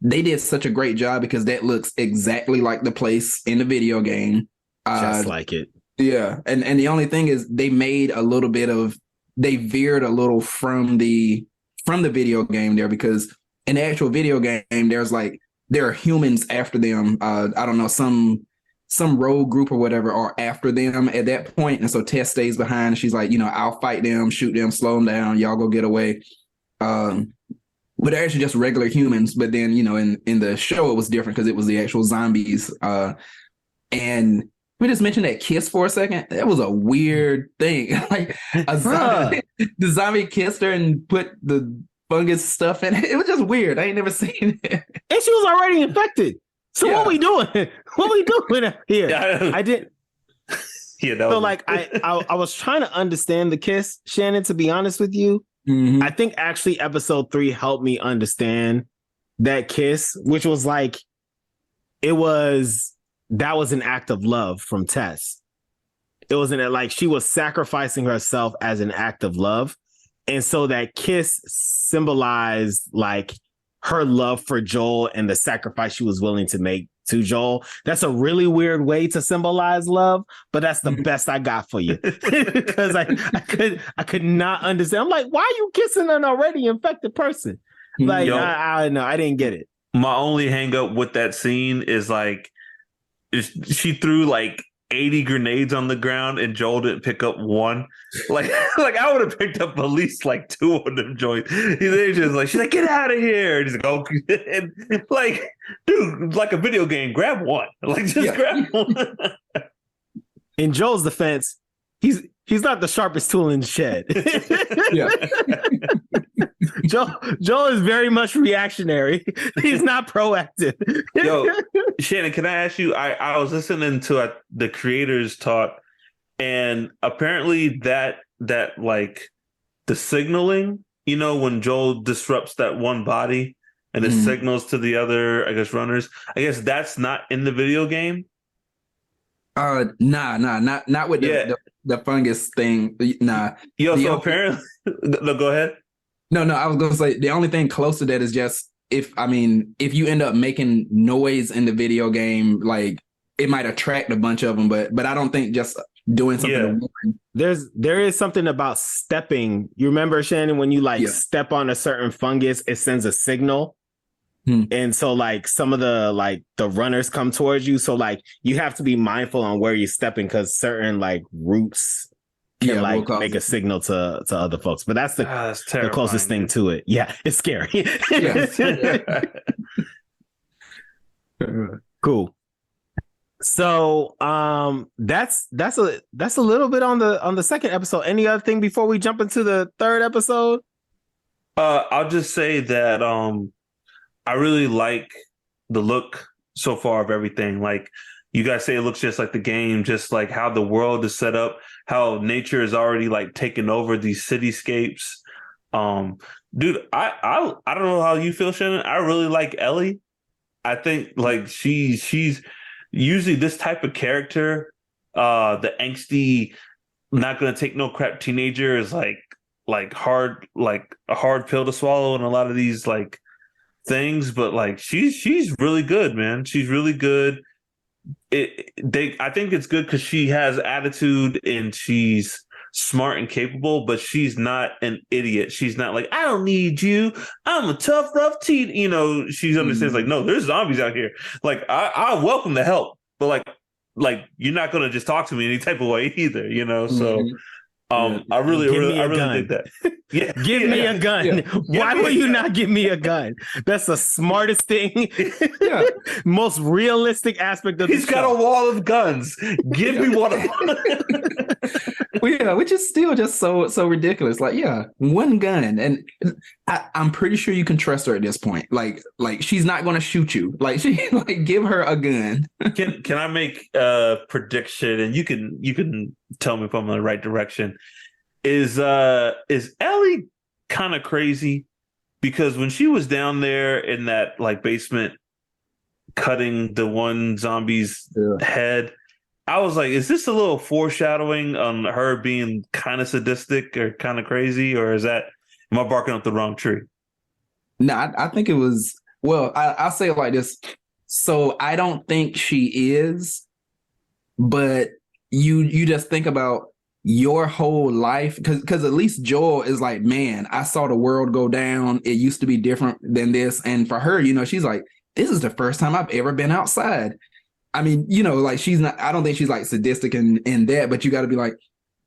they did such a great job, because that looks exactly like the place in the video game. Just like it. Yeah. And the only thing is they veered a little from the video game there, because in the actual video game, there are humans after them. I don't know, some rogue group or whatever are after them at that point. And so Tess stays behind. She's like, I'll fight them, shoot them, slow them down. Y'all go get away. But they're actually just regular humans. But then, in the show, it was different because it was the actual zombies. And we just mentioned that kiss for a second. That was a weird thing. Like the zombie kissed her and put the fungus stuff in it. It was just weird. I ain't never seen it. And she was already infected. So what we doing? What we doing here? Yeah, I didn't. Yeah, so like I was trying to understand the kiss, Shannon, to be honest with you. Mm-hmm. I think actually episode 3 helped me understand that kiss, which was like, that was an act of love from Tess. It wasn't like she was sacrificing herself as an act of love. And so that kiss symbolized like her love for Joel and the sacrifice she was willing to make to Joel. That's a really weird way to symbolize love, but that's the best I got for you. Because I could not understand. I'm like, why are you kissing an already infected person? Like, I know, I didn't get it. My only hang up with that scene is like, she threw like 80 grenades on the ground and Joel didn't pick up one. Like I would have picked up at least like 2 of them joints. She's like, get out of here. And he's like, oh, and like, dude, like a video game, grab one. Like, just grab one. In Joel's defense, he's not the sharpest tool in the shed. Yeah. Joel is very much reactionary. He's not proactive. Yo, Shannon, can I ask you? I was listening to the creators talk, and apparently that like the signaling, when Joel disrupts that one body and it signals to the other, I guess, runners. I guess that's not in the video game. Not with the fungus thing. Nah. Yo, so apparently, no, go ahead. No, I was gonna say the only thing close to that is just if you end up making noise in the video game, like it might attract a bunch of them, but I don't think just doing something. Yeah. There is something about stepping. You remember, Shannon, when you step on a certain fungus, it sends a signal. And so like some of the runners come towards you. So like you have to be mindful on where you're stepping because certain like roots can make a signal to other folks. But that's the closest thing to it. Yeah, it's scary. Cool. So that's a little bit on the second episode. Any other thing before we jump into the third episode? I'll just say that I really like the look so far of everything. Like you guys say, it looks just like the game, just like how the world is set up, how nature is already like taking over these cityscapes. Dude, I don't know how you feel, Shannon. I really like Ellie. I think like she's usually this type of character, the angsty, not gonna take no crap teenager is like hard, like a hard pill to swallow in a lot of these like things, but like she's really good, man. She's really good. I think it's good because she has attitude and she's smart and capable, but she's not an idiot. She's not like, I don't need you. I'm a tough teen. She understands like, no, there's zombies out here. Like I welcome the help, but like you're not gonna just talk to me any type of way either. So. I really think that. Yeah, give me a gun. Yeah. Why will you not give me a gun? That's the smartest thing. Yeah. Most realistic aspect of He's got a wall of guns. Give me one of them. Well, yeah, which is still just so ridiculous. Like, yeah, one gun, and I'm pretty sure you can trust her at this point. Like she's not going to shoot you. Like give her a gun. Can I make a prediction? And you can tell me if I'm in the right direction. Is Ellie kind of crazy? Because when she was down there in that like basement cutting the one zombie's head, I was like, is this a little foreshadowing on her being kind of sadistic or kind of crazy? Or am I barking up the wrong tree? No, I think it was, well, I'll say it like this. So I don't think she is, but you just think about your whole life, because at least Joel is like, man, I saw the world go down. It used to be different than this. And for her, she's like, this is the first time I've ever been outside. I mean, like she's not, I don't think she's like sadistic in that, but you got to be like,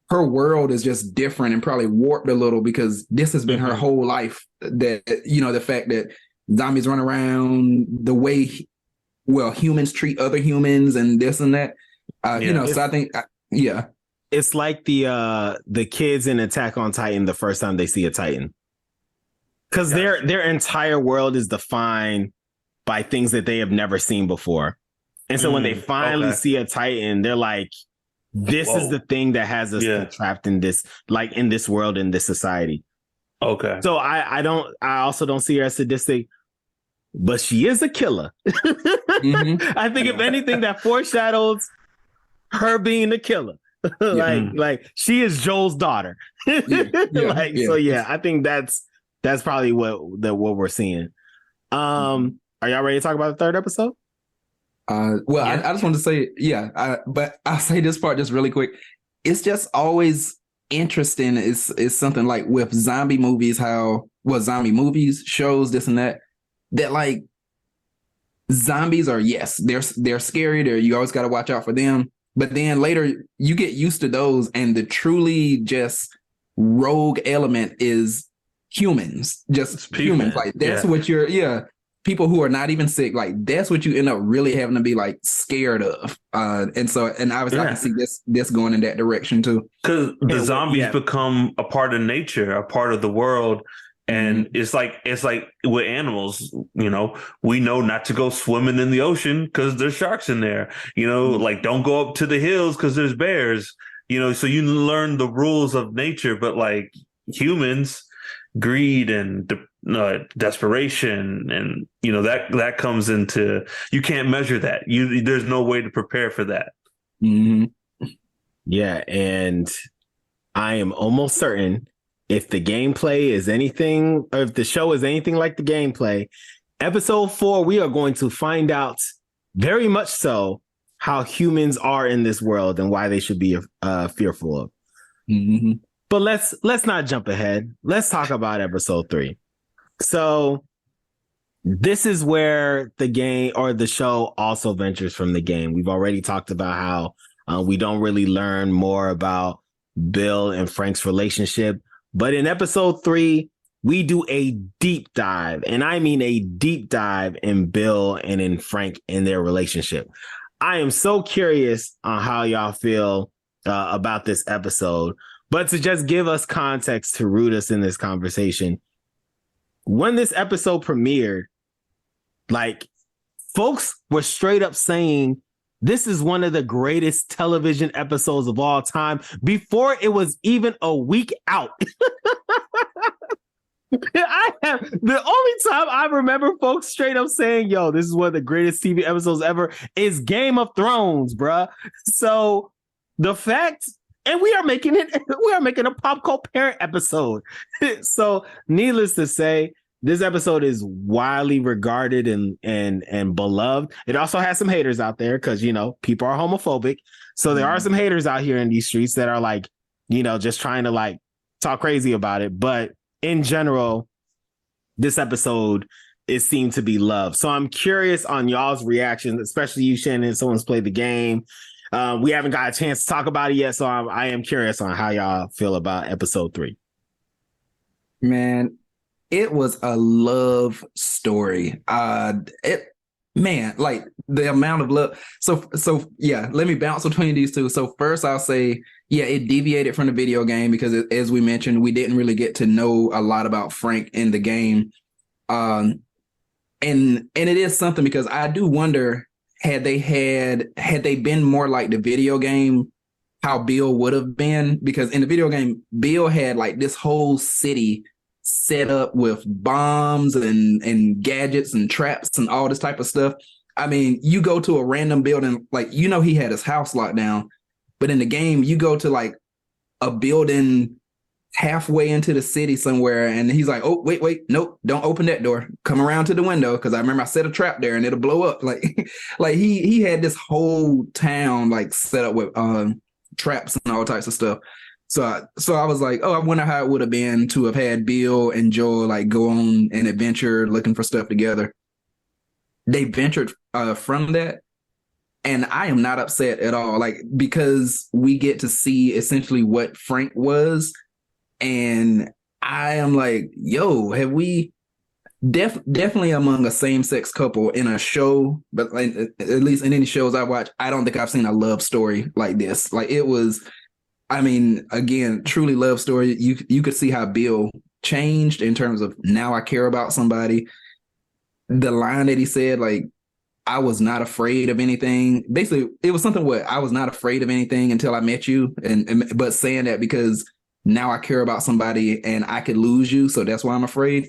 her world is just different and probably warped a little because this has been her whole life. That, the fact that zombies run around, the way, humans treat other humans and this and that, so I think, yeah. It's like the kids in Attack on Titan the first time they see a Titan. Because their entire world is defined by things that they have never seen before. And so when they finally see a Titan, they're like, this is the thing that has us trapped in this, like in this world, in this society. Okay. So I also don't see her as sadistic, but she is a killer. I think if anything that foreshadows her being the killer. like she is Joel's daughter. So I think that's probably what we're seeing. Are y'all ready to talk about the third episode? I just want to say, but I'll say this part just really quick. It's just always interesting. Is something like with zombie movies, zombie movies, shows, this and that like zombies are, yes, they're scary. You always got to watch out for them. But then later you get used to those, and the truly just rogue element is humans, just humans. Like that's what people who are not even sick, like that's what you end up really having to be like scared of. And obviously I can see this going in that direction too. Because the zombies become a part of nature, a part of the world. And it's like with animals, we know not to go swimming in the ocean because there's sharks in there, like don't go up to the hills because there's bears, so you learn the rules of nature. But like humans, greed and desperation, and that comes into, you can't measure that. There's no way to prepare for that. Yeah, and I am almost certain if the gameplay is anything, or if the show is anything like the gameplay, episode 4, we are going to find out very much so how humans are in this world and why they should be fearful of. But let's not jump ahead. Let's talk about episode 3. So this is where the game or the show also ventures from the game. We've already talked about how we don't really learn more about Bill and Frank's relationship. But in episode 3, we do a deep dive, and I mean a deep dive in Bill and in Frank and their relationship. I am so curious on how y'all feel about this episode. But to just give us context to root us in this conversation, when this episode premiered, like, folks were straight up saying this is one of the greatest television episodes of all time before it was even a week out. The only time I remember folks straight up saying, yo, this is one of the greatest TV episodes ever is Game of Thrones, bruh. So the fact, and we are making a pop cult parent episode. So needless to say, this episode is widely regarded and beloved. It also has some haters out there because, people are homophobic. So there are some haters out here in these streets that are like, just trying to like talk crazy about it. But in general, this episode is seen to be loved. So I'm curious on y'all's reactions, especially you, Shannon. Someone's played the game. We haven't got a chance to talk about it yet. So I am curious on how y'all feel about episode 3. Man, it was a love story. Like the amount of love. So yeah, let me bounce between these two. So first I'll say, yeah, it deviated from the video game because as we mentioned, we didn't really get to know a lot about Frank in the game. And it is something because I do wonder, had they been more like the video game, how Bill would have been, because in the video game, Bill had like this whole city set up with bombs and gadgets and traps and all this type of stuff. I mean, you go to a random building, like, he had his house locked down, but in the game, you go to like a building halfway into the city somewhere, and he's like, oh, wait, nope, don't open that door. Come around to the window, because I remember I set a trap there and it'll blow up. Like he had this whole town like set up with traps and all types of stuff. So I was like, oh, I wonder how it would have been to have had Bill and Joel like go on an adventure looking for stuff together. They ventured from that. And I am not upset at all, like, because we get to see essentially what Frank was. And I am like, yo, have we definitely among a same-sex couple in a show, but like, at least in any shows I watch, I don't think I've seen a love story like this. Like, it was, I mean, again, truly love story. You could see how Bill changed in terms of now I care about somebody. The line that he said, like, I was not afraid of anything. Basically, it was something where I was not afraid of anything until I met you. But saying that because now I care about somebody and I could lose you, so that's why I'm afraid.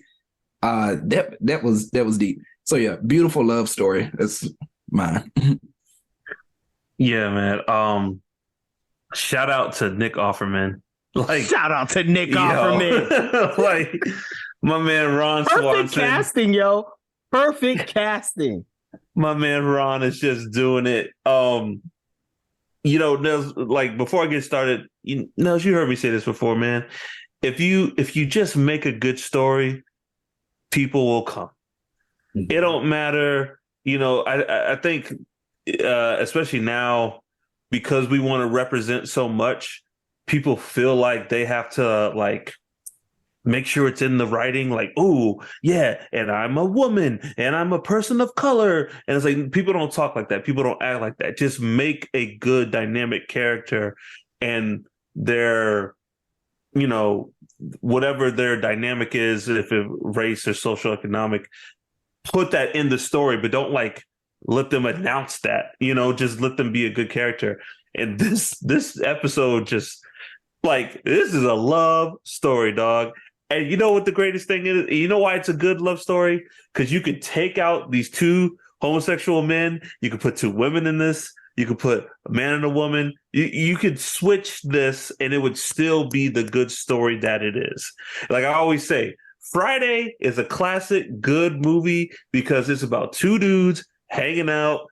That was deep. So yeah, beautiful love story. That's mine. Yeah, man. Shout out to Nick Offerman. Like, shout out to Nick Offerman. Like, my man Ron Perfect Swanson. casting, yo. Perfect casting. My man Ron is just doing it. You know, there's, like, before I get started, you heard me say this before, man. If you just make a good story, people will come. Mm-hmm. It don't matter. You know, I think, especially now, because we want to represent so much, people feel like they have to, like, make sure it's in the writing, like, oh, yeah, and I'm a woman, and I'm a person of color. And it's like, people don't talk like that. People don't act like that. Just make a good, dynamic character, and their, you know, whatever their dynamic is, if it's race or socioeconomic, put that in the story, but don't, like, let them announce that, you know, just let them be a good character. And this episode just, like, this is a love story, dog. And you know what the greatest thing is? You know why it's a good love story? Because you could take out these two homosexual men. You could put two women in this. You could put a man and a woman. You could switch this and it would still be the good story that it is. Like I always say, Friday is a classic good movie because it's about two dudes hanging out,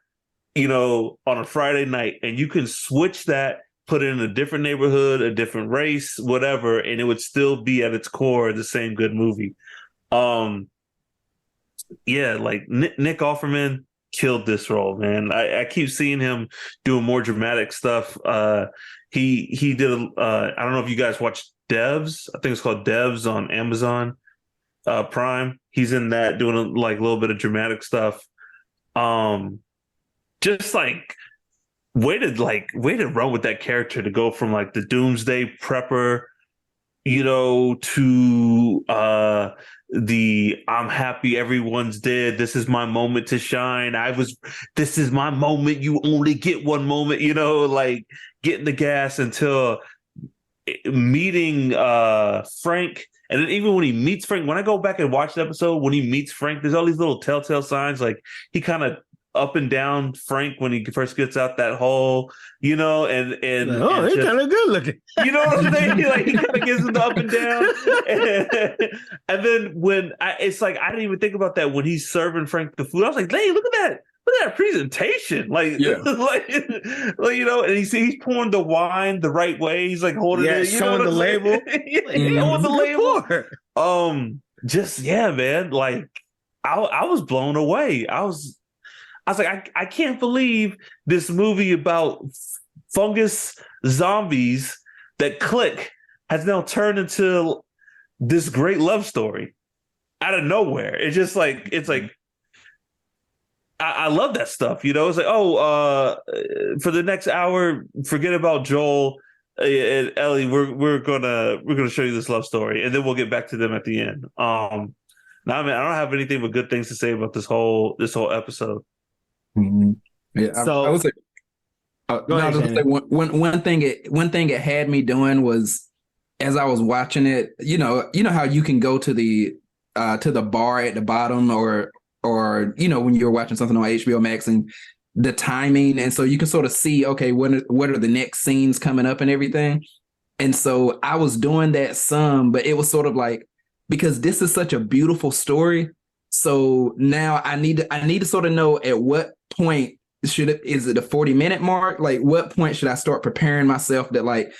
you know, on a Friday night. And you can switch that, put it in a different neighborhood, a different race, whatever, and it would still be at its core the same good movie. Yeah, like Nick Offerman killed this role, man. I keep seeing him doing more dramatic stuff. He did I don't know if you guys watched Devs. I think it's called Devs on Amazon Prime. He's in that doing a little bit of dramatic stuff. Just like way to run with that character, to go from like the doomsday prepper, you know, to the I'm happy everyone's dead, this is my moment to shine, this is my moment, you only get one moment, you know, like getting the gas until meeting Frank. And then even when he meets Frank, when I go back and watch the episode, when he meets Frank, there's all these little telltale signs, like he kind of up and down Frank when he first gets out that hole, you know, and he's kind of good looking. You know what I'm saying? Like he kind of gives him the up and down. And then when it's like, I didn't even think about that when he's serving Frank the food. I was like, hey, look at that presentation. Like, yeah. like you know, and he's pouring the wine the right way. He's like holding it, showing the label. Showing the label. Just, yeah, man. Like I was blown away. I was like, I can't believe this movie about fungus zombies that click has now turned into this great love story out of nowhere. It's just like, I love that stuff. You know, it's like, for the next hour, forget about Joel and Ellie. We're gonna show you this love story, and then we'll get back to them at the end. Now, I mean, I don't have anything but good things to say about this whole episode. Mm-hmm. Yeah, so I would say. One thing it had me doing was, as I was watching it, you know how you can go to the bar at the bottom, or you know, when you're watching something on HBO Max and the timing, and so you can sort of see, okay, what are the next scenes coming up and everything. And so I was doing that some, but it was sort of like, because this is such a beautiful story, so now I need to sort of know at what point is it a 40-minute mark? Like, what point should I start preparing myself that, like,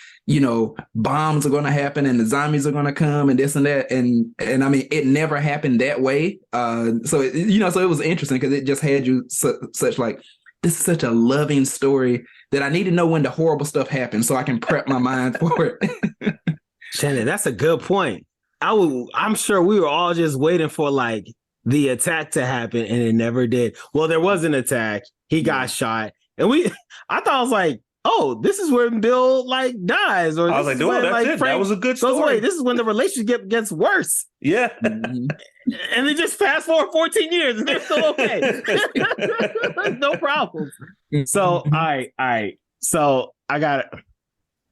bombs are going to happen and the zombies are going to come and this and that? And I mean, it never happened that way. So it was interesting because it just had you such like, this is such a loving story that I need to know when the horrible stuff happens so I can prep my mind for it. Shannon, that's a good point. I'm sure we were all just waiting for like the attack to happen, and it never did. Well, there was an attack. He got shot, and I thought I was like, oh, this is where Bill like dies, or I was like, no, that's it. That was a good story. This is when the relationship gets worse. Yeah, and they just fast forward 14 years, and they're still okay. No problem. So, all right. So I got it.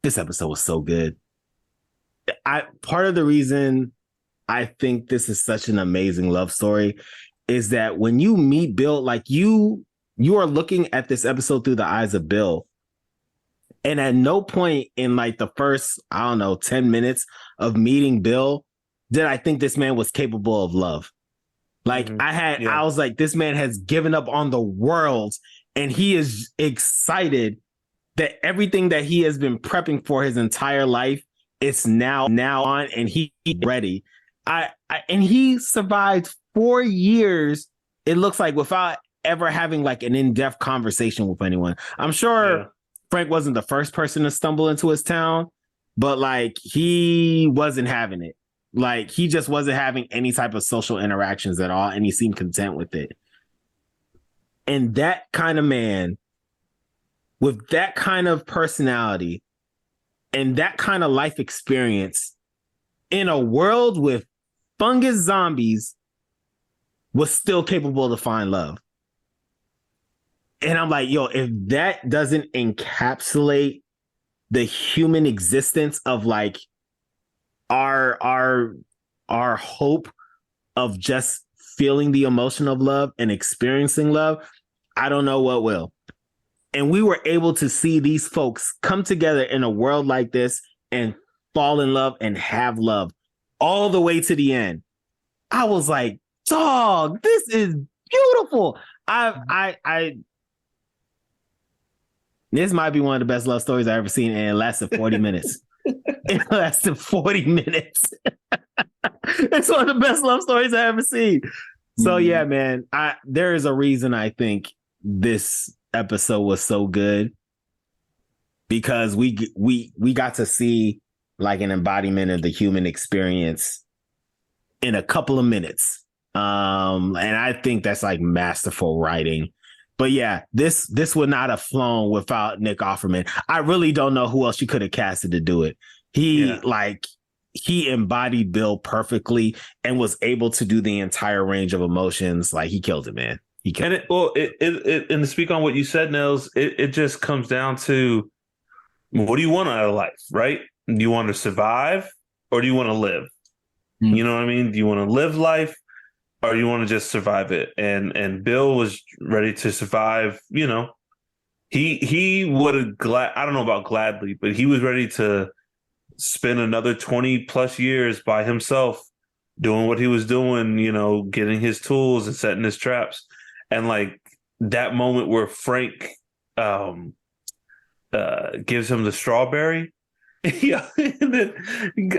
This episode was so good. Part of the reason I think this is such an amazing love story is that when you meet Bill, like you are looking at this episode through the eyes of Bill. And at no point in like the first, 10 minutes of meeting Bill, did I think this man was capable of love. Like I was like, this man has given up on the world and he is excited that everything that he has been prepping for his entire life, it's now on and he's ready. And he survived 4 years, it looks like, without ever having like an in-depth conversation with anyone. I'm sure Frank wasn't the first person to stumble into his town, but like he wasn't having it. Like he just wasn't having any type of social interactions at all, and he seemed content with it. And that kind of man with that kind of personality and that kind of life experience in a world with fungus zombies was still capable to find love. And I'm like, yo, if that doesn't encapsulate the human existence of like our hope of just feeling the emotion of love and experiencing love, I don't know what will. And we were able to see these folks come together in a world like this and fall in love and have love all the way to the end. I was like, dog, this is beautiful. This might be one of the best love stories I've ever seen, and it lasted 40 minutes. It lasted 40 minutes. It's one of the best love stories I've ever seen. So yeah, man, there is a reason I think this episode was so good, because we got to see like an embodiment of the human experience in a couple of minutes. And I think that's like masterful writing. But yeah, this would not have flown without Nick Offerman. I really don't know who else you could have casted to do it. He embodied Bill perfectly and was able to do the entire range of emotions. Like he killed it, man. He killed it. Well, and to speak on what you said, Nels, it just comes down to, what do you want out of life, right? Do you want to survive or do you want to live? Mm-hmm. You know what I mean? Do you want to live life or do you want to just survive it? And Bill was ready to survive. You know, he would have I don't know about gladly, but he was ready to spend another 20 plus years by himself doing what he was doing, you know, getting his tools and setting his traps. And like that moment where Frank gives him the strawberry. Yeah, and then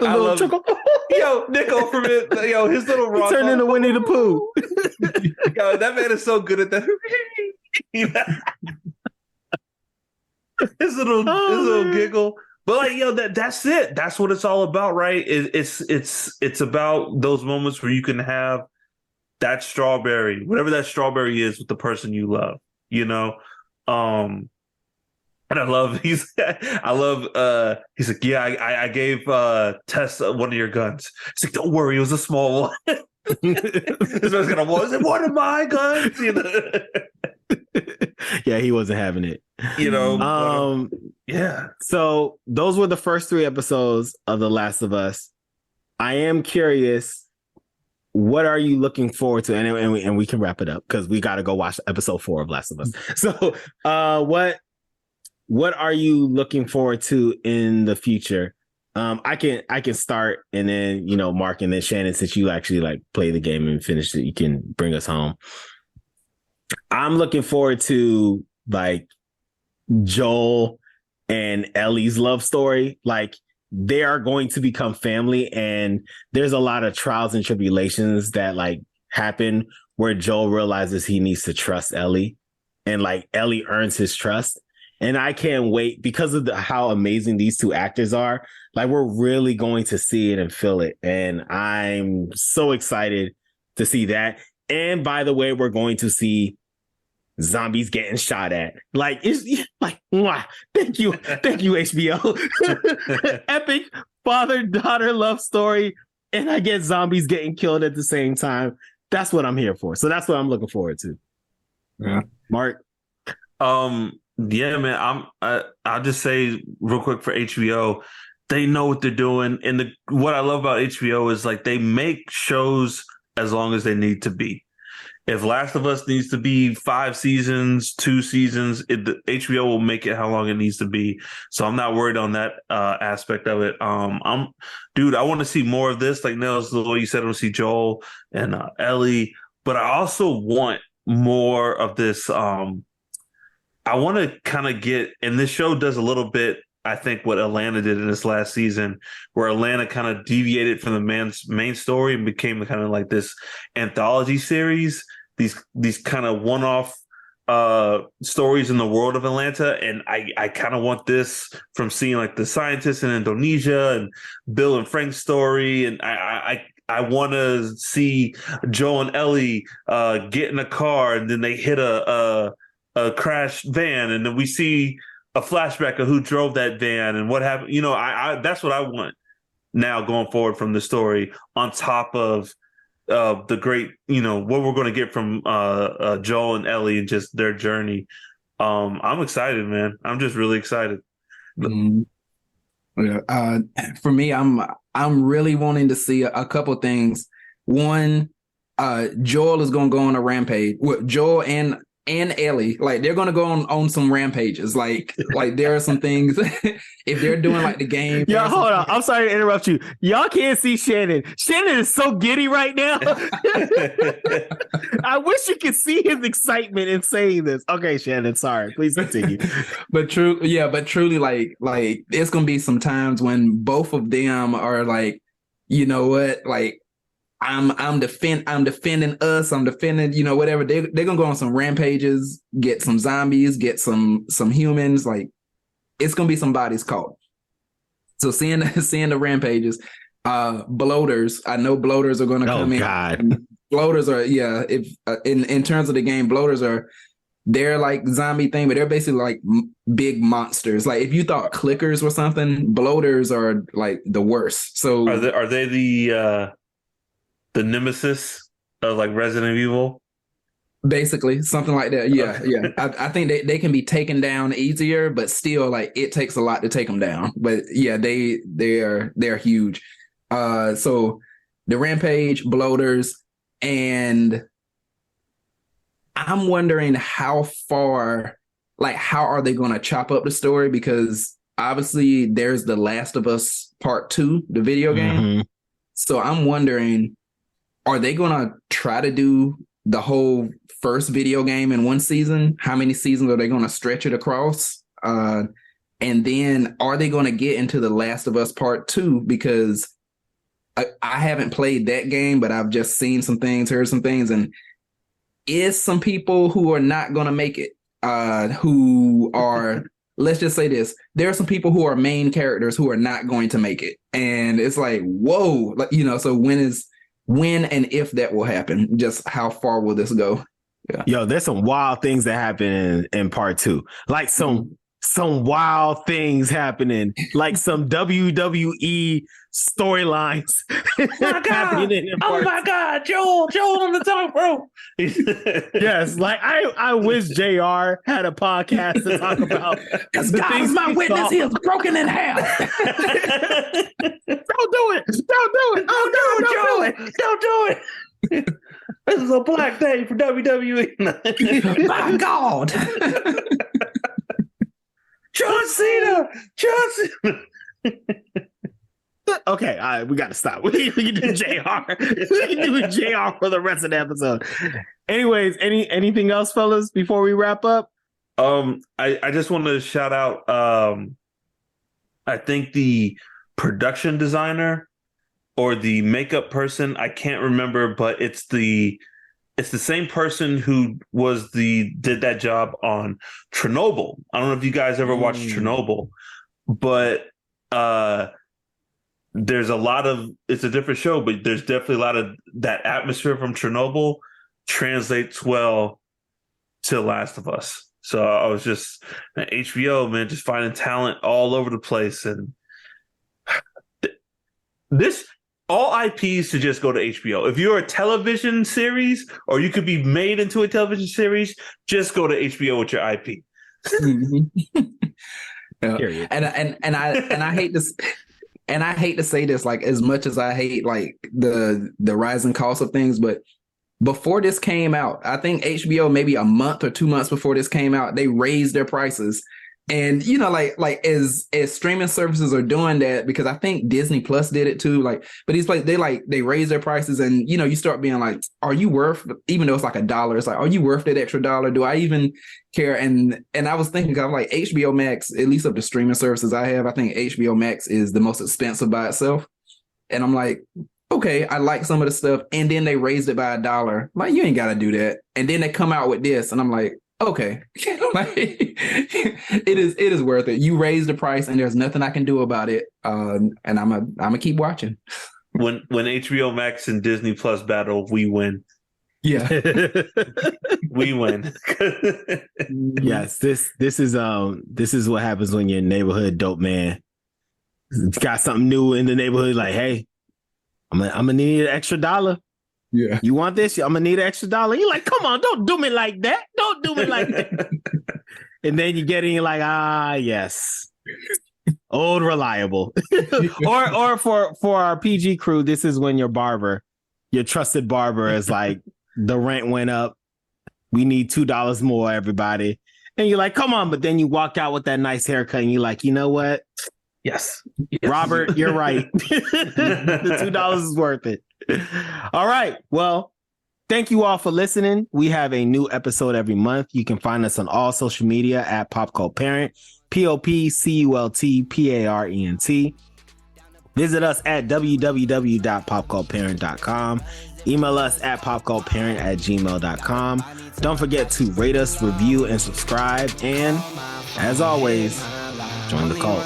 I love yo, Nick Offerman, yo, his little rock turned into Winnie the Pooh. Yo, that man is so good at that. his little giggle. But like, yo, that's it. That's what it's all about, right? It's about those moments where you can have that strawberry, whatever that strawberry is, with the person you love, you know. And I love he's like, yeah, I gave Tess one of your guns. He's like, don't worry, it was a small one. This man's gonna was it one of my guns? You know? Yeah, he wasn't having it. You know. Yeah. So those were the first 3 episodes of The Last of Us. I am curious, what are you looking forward to? And we can wrap it up because we got to go watch episode 4 of Last of Us. So what are you looking forward to in the future? I can start, and then, you know, Mark, and then Shannon, since you actually like play the game and finish it, you can bring us home. I'm looking forward to like Joel and Ellie's love story. Like they are going to become family, and there's a lot of trials and tribulations that like happen where Joel realizes he needs to trust Ellie, and like Ellie earns his trust. And I can't wait because of how amazing these two actors are. Like we're really going to see it and feel it. And I'm so excited to see that. And by the way, we're going to see zombies getting shot at. Like it's like, mwah. Thank you, HBO. Epic father-daughter love story, and I get zombies getting killed at the same time. That's what I'm here for. So that's what I'm looking forward to. Yeah, Mark. Yeah, man. I'll just say real quick for HBO, they know what they're doing, and what I love about HBO is like they make shows as long as they need to be. If Last of Us needs to be 5 seasons, 2 seasons, the HBO will make it how long it needs to be. So I'm not worried on that aspect of it. I want to see more of this. Like Nels, the way you said, I want to see Joel and Ellie, but I also want more of this. I want to kind of get, and this show does a little bit, I think, what Atlanta did in this last season, where Atlanta kind of deviated from the main story and became kind of like this anthology series, these kind of one-off stories in the world of Atlanta. And I kind of want this from seeing like the scientists in Indonesia and Bill and Frank's story. And I want to see Joel and Ellie get in a car, and then they hit a crashed van, and then we see a flashback of who drove that van and what happened. You know, I that's what I want now going forward from the story, on top of the great, you know, what we're going to get from Joel and Ellie and just their journey. I'm excited, man. I'm just really excited. Yeah. For me, I'm really wanting to see a couple things. One, Joel is going to go on a rampage. Joel and Ellie, like they're gonna go on some rampages. Like there are some things if they're doing like the game. Yeah, hold on. I'm sorry to interrupt you. Y'all can't see Shannon. Shannon is so giddy right now. I wish you could see his excitement in saying this. Okay, Shannon, sorry. Please continue. But truly, like it's gonna be some times when both of them are like, you know what, like I'm defending us. I'm defending, you know, whatever. They're gonna go on some rampages, get some zombies, get some humans. Like it's gonna be some bodies caught. So seeing the rampages, bloaters. I know bloaters are gonna come in. Oh God, bloaters are if in terms of the game, they're like zombie thing, but they're basically like big monsters. Like if you thought clickers were something, bloaters are like the worst. So are they the nemesis of like Resident Evil? Basically, something like that. Yeah, yeah. I think they can be taken down easier, but still, like it takes a lot to take them down. But yeah, they're huge. So the rampage, bloaters, and I'm wondering how far, like how are they going to chop up the story? Because obviously there's The Last of Us Part 2, the video game. Mm-hmm. So I'm wondering, are they going to try to do the whole first video game in one season? How many seasons are they going to stretch it across? And then are they going to get into The Last of Us Part 2? Because I haven't played that game, but I've just seen some things, heard some things, and is some people who are not going to make it, who are, let's just say this, there are some people who are main characters who are not going to make it. And it's like, whoa, like, you know, so when and if that will happen, just how far will this go? Yeah. Yo, there's some wild things that happen in part 2. Like some wild things happening, like some WWE storylines. Oh my God, Joel on the top rope. Yes, like I wish JR had a podcast to talk about, because God is my witness, he is broken in half. Don't do it. Don't do it. This is a black day for WWE. My God. John Cena. Okay, all right, we got to stop. We can do JR. We can do JR for the rest of the episode. Anyways, anything else, fellas, before we wrap up? I just want to shout out. I think the production designer or the makeup person, I can't remember, but it's the same person who did that job on Chernobyl. I don't know if you guys ever watched Chernobyl, but there's it's a different show, but there's definitely a lot of that atmosphere from Chernobyl translates well to Last of Us. So I was just HBO, man, just finding talent all over the place. And this, all IPs should just go to HBO. If you're a television series or you could be made into a television series, just go to HBO with your IP. Yeah. And I hate this. And I hate to say this, like, as much as I hate like the rising cost of things, but before this came out, I think HBO, maybe a month or 2 months before this came out, they raised their prices. And, you know, like as streaming services are doing that, because I think Disney Plus did it too. Like, but it's like they raise their prices, and, you know, you start being like, are you worth, even though it's like $1, it's like, are you worth that extra $1? Do I even care? And I was thinking, I'm like, HBO Max, at least of the streaming services I have, I think HBO Max is the most expensive by itself. And I'm like, okay, I like some of the stuff. And then they raised it by $1. Like, you ain't got to do that. And then they come out with this, and I'm like, okay, like, it is worth it. You raise the price, and there's nothing I can do about it. And I'm gonna keep watching. When HBO Max and Disney Plus battle, we win. Yeah, we win. Yes, this is what happens when your neighborhood dope man got something new in the neighborhood. Like, hey, I'm gonna need an extra $1. Yeah. You want this? I'm gonna need an extra $1. You're like, come on, don't do me like that. Don't do me like that. And then you get in, you're like, yes. Old reliable. or for our PG crew, this is when your trusted barber is like, the rent went up. We need $2 more, everybody. And you're like, come on, but then you walk out with that nice haircut and you're like, you know what? Yes. Robert, you're right. The $2 is worth it. All right. Well, thank you all for listening. We have a new episode every month. You can find us on all social media at Pop Cult Parent, POPCULTPARENT. Visit us at www.popcultparent.com. Email us at popcultparent@gmail.com. Don't forget to rate us, review, and subscribe. And as always, join the cult.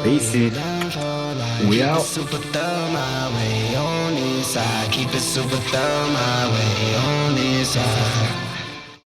Peace. We out. Super thug my way on this side. Keep it super thug my way on this side.